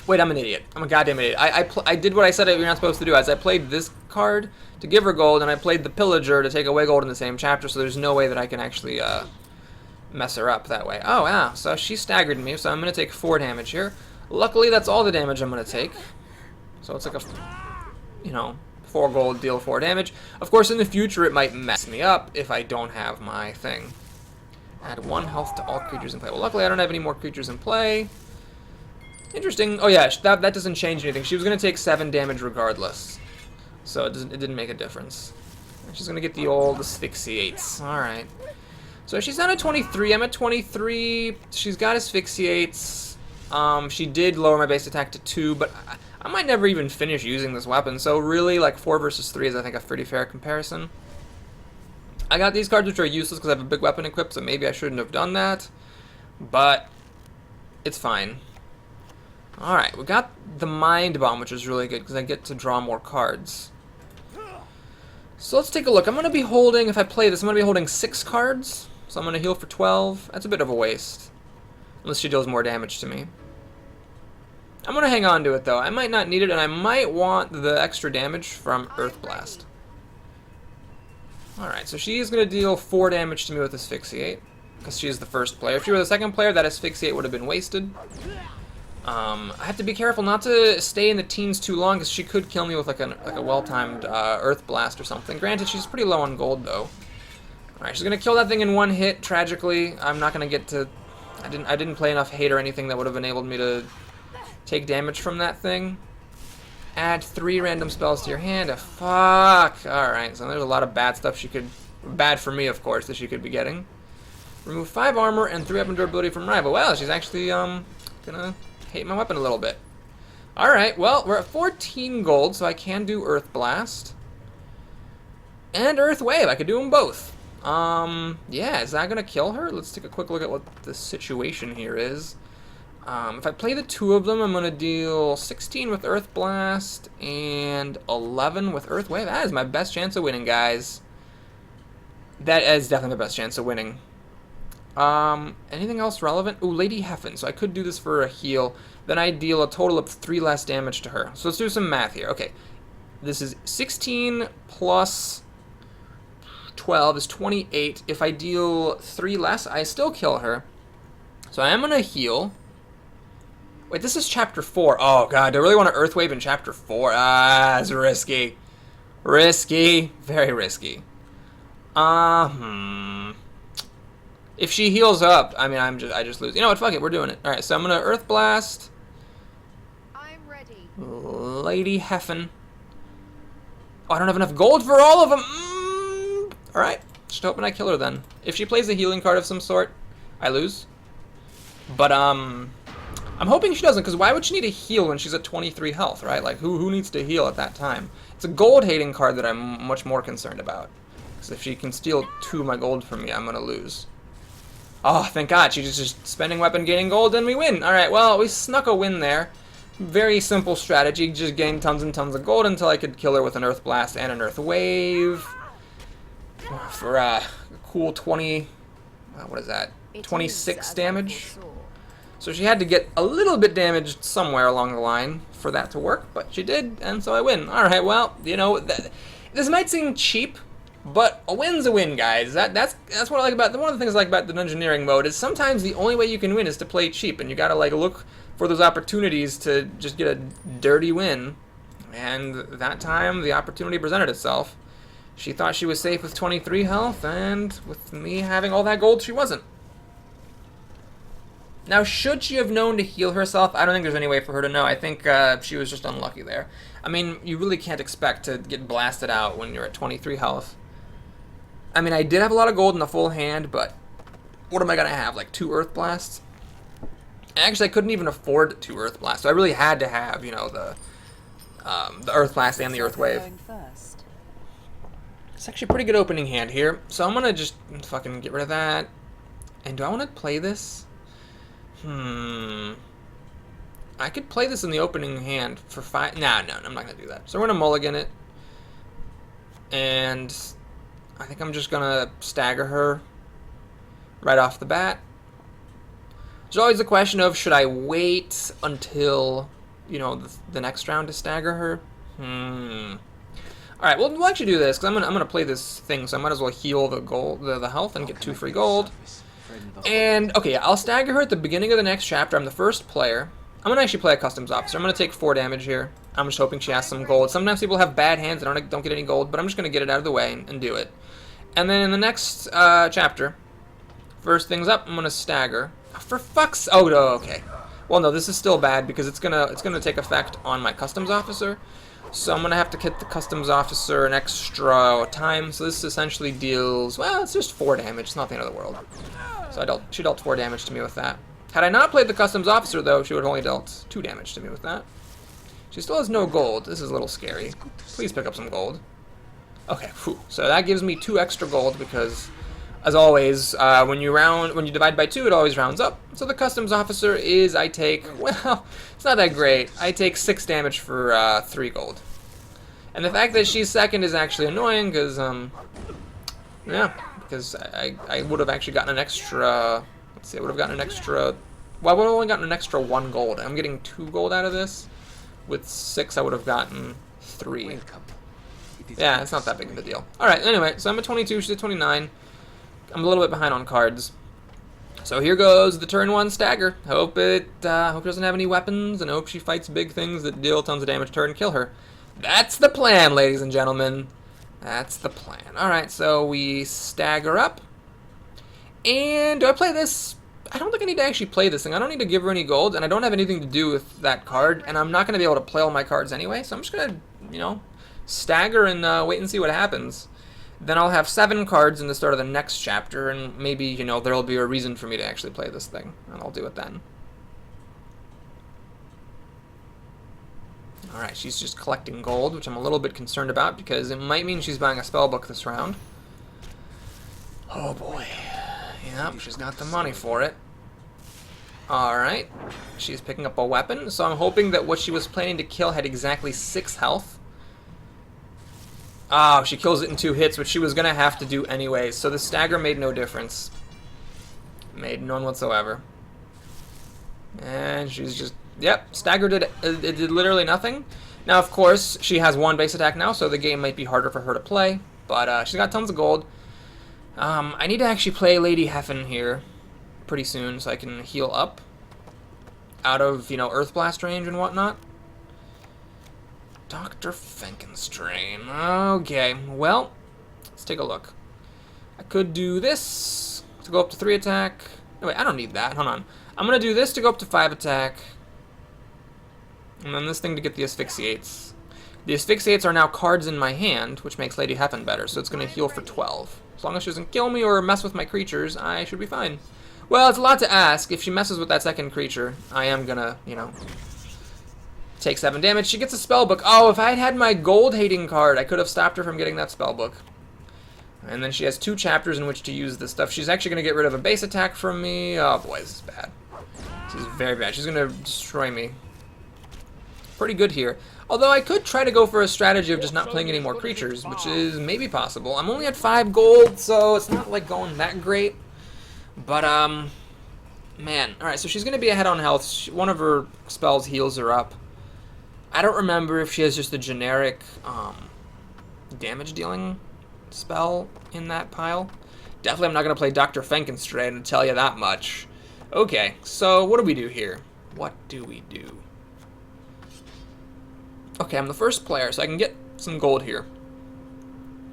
Wait, I'm an idiot. I'm a goddamn idiot. I did what I said you're not supposed to do. As I played this card to give her gold, and I played the pillager to take away gold in the same chapter, so there's no way that I can actually mess her up that way. Oh, yeah. So she staggered me, so I'm going to take 4 damage here. Luckily, that's all the damage I'm going to take. So it's like a, you know, 4 gold, deal 4 damage. Of course, in the future, it might mess me up if I don't have my thing. Add 1 health to all creatures in play. Well, luckily, I don't have any more creatures in play. Interesting. Oh, yeah, that doesn't change anything. She was going to take 7 damage regardless. So it didn't make a difference. She's going to get the old asphyxiates. All right. So she's down at 23. I'm at 23. She's got asphyxiates. She did lower my base attack to 2, but I might never even finish using this weapon. So really, like, 4 versus 3 is, I think, a pretty fair comparison. I got these cards, which are useless because I have a big weapon equipped, so maybe I shouldn't have done that. But it's fine. Alright, we got the Mind Bomb, which is really good because I get to draw more cards. So let's take a look. I'm going to be holding, if I play this, I'm going to be holding 6 cards. So I'm going to heal for 12. That's a bit of a waste. Unless she deals more damage to me. I'm going to hang on to it, though. I might not need it, and I might want the extra damage from Earth Blast. Alright, so she's going to deal 4 damage to me with Asphyxiate. Because she's the first player. If she were the second player, that Asphyxiate would have been wasted. I have to be careful not to stay in the teens too long, because she could kill me with like a well-timed Earth Blast or something. Granted, she's pretty low on gold, though. Alright, she's going to kill that thing in 1 hit, tragically. I'm not going to get to... I didn't play enough hate or anything that would have enabled me to take damage from that thing. Add 3 random spells to your hand. Fuck. Alright, so there's a lot of bad stuff she could... Bad for me, of course, that she could be getting. Remove 5 armor and 3 weapon durability from rival. Well, she's actually, gonna hate my weapon a little bit. Alright, well, we're at 14 gold, so I can do Earth Blast. And Earth Wave. I could do them both. Yeah, is that gonna kill her? Let's take a quick look at what the situation here is. If I play the 2 of them, I'm going to deal 16 with Earth Blast and 11 with Earth Wave. That is my best chance of winning, guys. That is definitely my best chance of winning. Anything else relevant? Ooh, Lady Heffen. So I could do this for a heal. Then I deal a total of 3 less damage to her. So let's do some math here. Okay. This is 16 plus 12 is 28. If I deal 3 less, I still kill her. So I am going to heal. Wait, this is chapter 4. Oh, God. Do I really want to Earth Wave in chapter 4? Ah, it's risky. Risky. Very risky. If she heals up, I mean, I just lose. You know what? Fuck it. We're doing it. All right, so I'm going to Earth Blast. I'm ready. Lady Heffen. Oh, I don't have enough gold for all of them. All right. Just hoping I kill her then. If she plays a healing card of some sort, I lose. But, I'm hoping she doesn't, because why would she need a heal when she's at 23 health, right? Like, who needs to heal at that time? It's a gold-hating card that I'm much more concerned about. Because if she can steal 2 of my gold from me, I'm going to lose. Oh, thank God. She's just spending weapon, gaining gold, and we win. Alright, well, we snuck a win there. Very simple strategy. Just gain tons and tons of gold until I could kill her with an Earth Blast and an Earth Wave. For a cool 20... what is that? 26 damage. So she had to get a little bit damaged somewhere along the line for that to work, but she did, and so I win. Alright, well, you know, this might seem cheap, but a win's a win, guys. That's what I like about, one of the things I like about the Dungeoneering mode is sometimes the only way you can win is to play cheap, and you gotta, like, look for those opportunities to just get a dirty win. And that time, the opportunity presented itself. She thought she was safe with 23 health, and with me having all that gold, she wasn't. Now, should she have known to heal herself? I don't think there's any way for her to know. I think she was just unlucky there. I mean, you really can't expect to get blasted out when you're at 23 health. I mean, I did have a lot of gold in the full hand, but what am I going to have, like 2 Earth Blasts? Actually, I couldn't even afford 2 Earth Blasts, so I really had to have, you know, the Earth Blast and the Earth Wave. It's actually a pretty good opening hand here, so I'm going to just fucking get rid of that. And do I want to play this? I could play this in the opening hand for 5... No, I'm not going to do that. So we're going to mulligan it. And I think I'm just going to stagger her right off the bat. There's always the question of, should I wait until, you know, the next round to stagger her? Alright, well, we'll actually do this, because I'm gonna play this thing, so I might as well heal the gold, the health, and get 2 free gold. And, okay, I'll stagger her at the beginning of the next chapter. I'm the first player. I'm going to actually play a customs officer. I'm going to take 4 damage here. I'm just hoping she has some gold. Sometimes people have bad hands and don't get any gold, but I'm just going to get it out of the way and do it. And then in the next chapter, first things up, I'm going to stagger. For fuck's... Oh, no, okay. Well, no, this is still bad because it's gonna take effect on my customs officer. So I'm going to have to hit the customs officer an extra time. So this essentially deals... Well, it's just 4 damage. It's not the end of the world. So she dealt 4 damage to me with that. Had I not played the customs officer, though, she would have only dealt 2 damage to me with that. She still has no gold. This is a little scary. Please pick up some gold. Okay, whew. So that gives me 2 extra gold because, as always, when you divide by 2, it always rounds up. So the customs officer is, I take, well, it's not that great. I take 6 damage for 3 gold. And the fact that she's second is actually annoying because, yeah, because I would have actually gotten an extra, let's see, I would have gotten an extra, well, I would have only gotten an extra 1 gold. I'm getting 2 gold out of this. With 6, I would have gotten 3. Yeah, it's not that big of a deal. Alright, anyway, so I'm at 22, she's at 29. I'm a little bit behind on cards. So here goes the turn 1 stagger. Hope it doesn't have any weapons, and hope she fights big things that deal tons of damage to her and kill her. That's the plan, ladies and gentlemen. That's the plan. Alright, so we stagger up. And do I play this? I don't think I need to actually play this thing. I don't need to give her any gold, and I don't have anything to do with that card, and I'm not going to be able to play all my cards anyway, so I'm just going to, you know, stagger and wait and see what happens. Then I'll have 7 cards in the start of the next chapter, and maybe, you know, there'll be a reason for me to actually play this thing, and I'll do it then. Alright, she's just collecting gold, which I'm a little bit concerned about, because it might mean she's buying a spellbook this round. Oh boy. Yep, she's got the money for it. Alright, she's picking up a weapon, so I'm hoping that what she was planning to kill had exactly 6 health. Oh, she kills it in 2 hits, which she was going to have to do anyways, so the stagger made no difference. Made none whatsoever. And she's just, yep, stagger did, it did literally nothing. Now, of course, she has 1 base attack now, so the game might be harder for her to play, but she's got tons of gold. I need to actually play Lady Heffen here pretty soon so I can heal up out of, you know, Earth Blast range and whatnot. Dr. Frankenstrain. Okay, well, let's take a look. I could do this to go up to 3 attack. Oh, wait, I don't need that. Hold on. I'm going to do this to go up to 5 attack. And then this thing to get the Asphyxiates. The Asphyxiates are now cards in my hand, which makes Lady Heffen better, so it's going to heal for 12. As long as she doesn't kill me or mess with my creatures, I should be fine. Well, it's a lot to ask. If she messes with that second creature, I am going to, you know, take 7 damage. She gets a spellbook. Oh, if I had had my gold-hating card, I could have stopped her from getting that spellbook. And then she has 2 chapters in which to use this stuff. She's actually going to get rid of a base attack from me. Oh, boy, this is bad. This is very bad. She's going to destroy me. Pretty good here. Although I could try to go for a strategy of just not playing any more creatures, which is maybe possible. I'm only at 5 gold, so it's not like going that great. But, man. Alright, so she's going to be ahead on health. One of her spells heals her up. I don't remember if she has just a generic damage dealing spell in that pile. Definitely I'm not going to play Dr. Frankenstrain to tell you that much. Okay, so what do we do here? What do we do? Okay, I'm the first player, so I can get some gold here.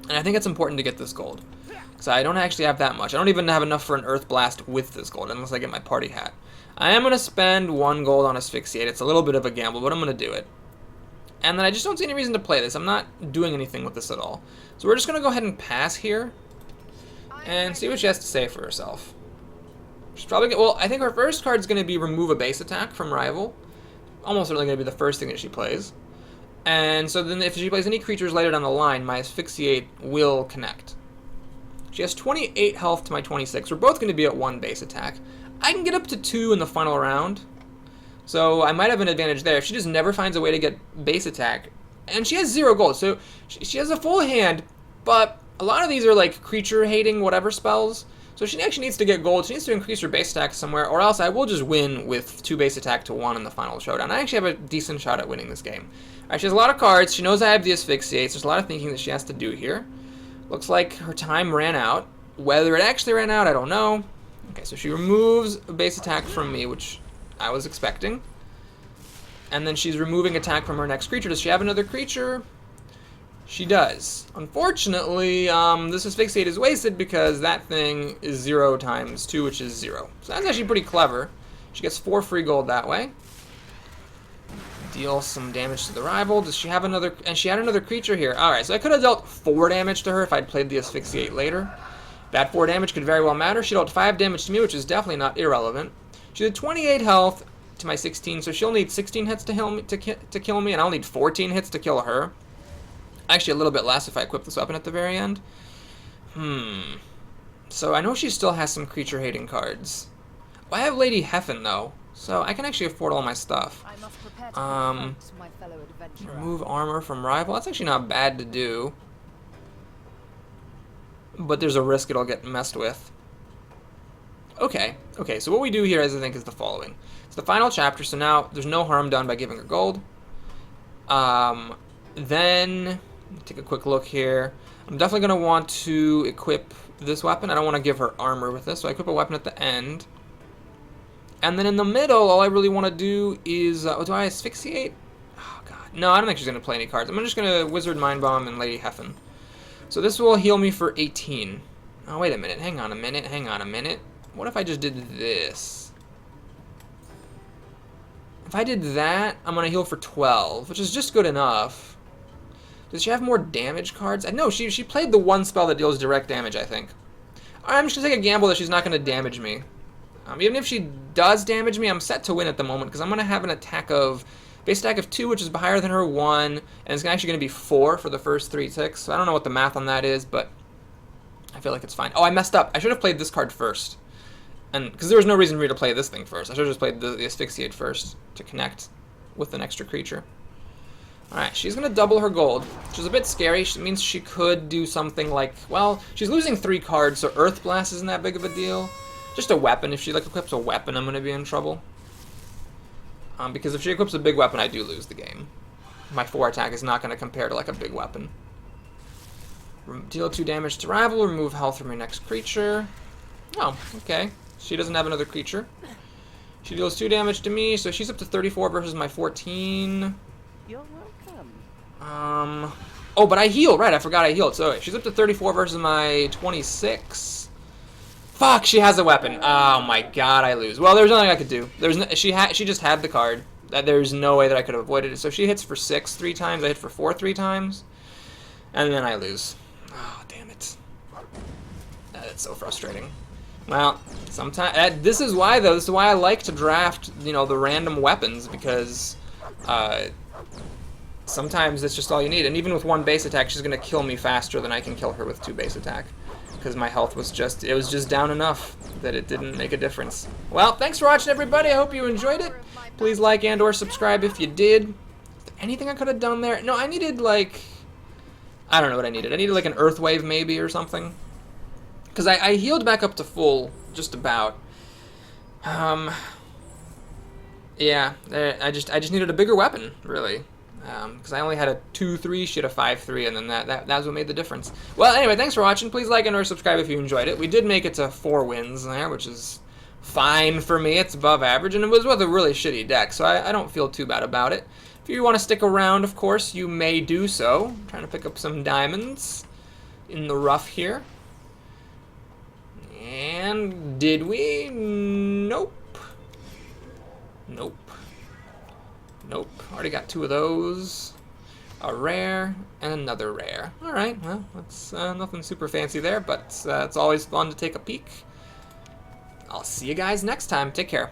And I think it's important to get this gold. Because I don't actually have that much. I don't even have enough for an Earth Blast with this gold, unless I get my party hat. I am going to spend 1 gold on Asphyxiate. It's a little bit of a gamble, but I'm going to do it. And then I just don't see any reason to play this. I'm not doing anything with this at all. So we're just going to go ahead and pass here. And see what she has to say for herself. She's probably gonna, well, I think her first card is going to be remove a base attack from rival. Almost certainly going to be the first thing that she plays. And so then if she plays any creatures later down the line, my Asphyxiate will connect. She has 28 health to my 26. We're both going to be at 1 base attack. I can get up to 2 in the final round. So I might have an advantage there. If she just never finds a way to get base attack. And she has 0 gold, so she has a full hand, but a lot of these are like creature-hating whatever spells. So she actually needs to get gold. She needs to increase her base attack somewhere, or else I will just win with 2 base attack to 1 in the final showdown. I actually have a decent shot at winning this game. Alright, she has a lot of cards. She knows I have the Asphyxiates. There's a lot of thinking that she has to do here. Looks like her time ran out. Whether it actually ran out, I don't know. Okay, so she removes a base attack from me, which I was expecting. And then she's removing attack from her next creature. Does she have another creature? She does. Unfortunately, this Asphyxiate is wasted because that thing is 0 times 2, which is 0. So that's actually pretty clever. She gets 4 free gold that way. Deal some damage to the rival. Does she have another? And she had another creature here. Alright, so I could have dealt 4 damage to her if I'd played the Asphyxiate later. That 4 damage could very well matter. She dealt 5 damage to me, which is definitely not irrelevant. She did 28 health to my 16, so she'll need 16 hits to kill me, and I'll need 14 hits to kill her. Actually, a little bit less if I equip this weapon at the very end. So I know she still has some creature-hating cards. Well, I have Lady Heffen, though, so I can actually afford all my stuff. I must prepare to my fellow adventurer. Remove armor from rival. That's actually not bad to do. But there's a risk it'll get messed with. Okay, so what we do here, I think, is the following. It's the final chapter, so now there's no harm done by giving her gold. Then, take a quick look here. I'm definitely going to want to equip this weapon. I don't want to give her armor with this, so I equip a weapon at the end. And then in the middle, all I really want to do is... do I Asphyxiate? Oh, God. No, I don't think she's going to play any cards. I'm just going to Wizard Mind Bomb and Lady Heffen. So this will heal me for 18. Oh, wait a minute. Hang on a minute. what if I just did this? If I did that, I'm going to heal for 12, which is just good enough. Does she have more damage cards? No, she played the one spell that deals direct damage, I think. I'm just going to take a gamble that she's not going to damage me. Even if she does damage me, I'm set to win at the moment, because I'm going to have an base attack of 2, which is higher than her 1, and it's actually going to be 4 for the first 3 ticks. So I don't know what the math on that is, but I feel like it's fine. Oh, I messed up. I should have played this card first. And because there was no reason for me to play this thing first. I should have just played the Asphyxiate first to connect with an extra creature. Alright, she's going to double her gold, which is a bit scary. It means she could do something like, well, she's losing 3 cards, so Earth Blast isn't that big of a deal. Just a weapon. If she equips a weapon, I'm going to be in trouble. Because if she equips a big weapon, I do lose the game. My 4 attack is not going to compare to a big weapon. Deal 2 damage to rival, remove health from your next creature. Oh, okay. She doesn't have another creature. She deals 2 damage to me, so she's up to 34 versus my 14. You're welcome. Oh, but I heal. Right, I forgot I healed. So she's up to 34 versus my 26. Fuck, she has a weapon. Oh my god, I lose. Well, there's nothing I could do. She just had the card. There's no way that I could have avoided it. So she hits for 6 3 times. I hit for 4 3 times. And then I lose. Oh, damn it. That's so frustrating. Well, sometimes this is why, though. This is why I like to draft, the random weapons, because sometimes it's just all you need. And even with 1 base attack, she's going to kill me faster than I can kill her with 2 base attack. Because my health was just down enough that it didn't make a difference. Well, thanks for watching, everybody. I hope you enjoyed it. Please like and or subscribe if you did. Is there anything I could have done there? No, I needed, I don't know what I needed. I needed, an Earth Wave, maybe, or something. Because I healed back up to full, just about. Yeah, I just needed a bigger weapon, really. Because I only had a 2-3, she had a 5-3, and then that's what made the difference. Well, anyway, thanks for watching. Please like and or subscribe if you enjoyed it. We did make it to 4 wins there, which is fine for me. It's above average, and it was with a really shitty deck, so I don't feel too bad about it. If you want to stick around, of course, you may do so. I'm trying to pick up some diamonds in the rough here. And did we? Nope. Nope. Nope. Already got 2 of those. A rare and another rare. Alright, well, that's nothing super fancy there, but it's always fun to take a peek. I'll see you guys next time. Take care.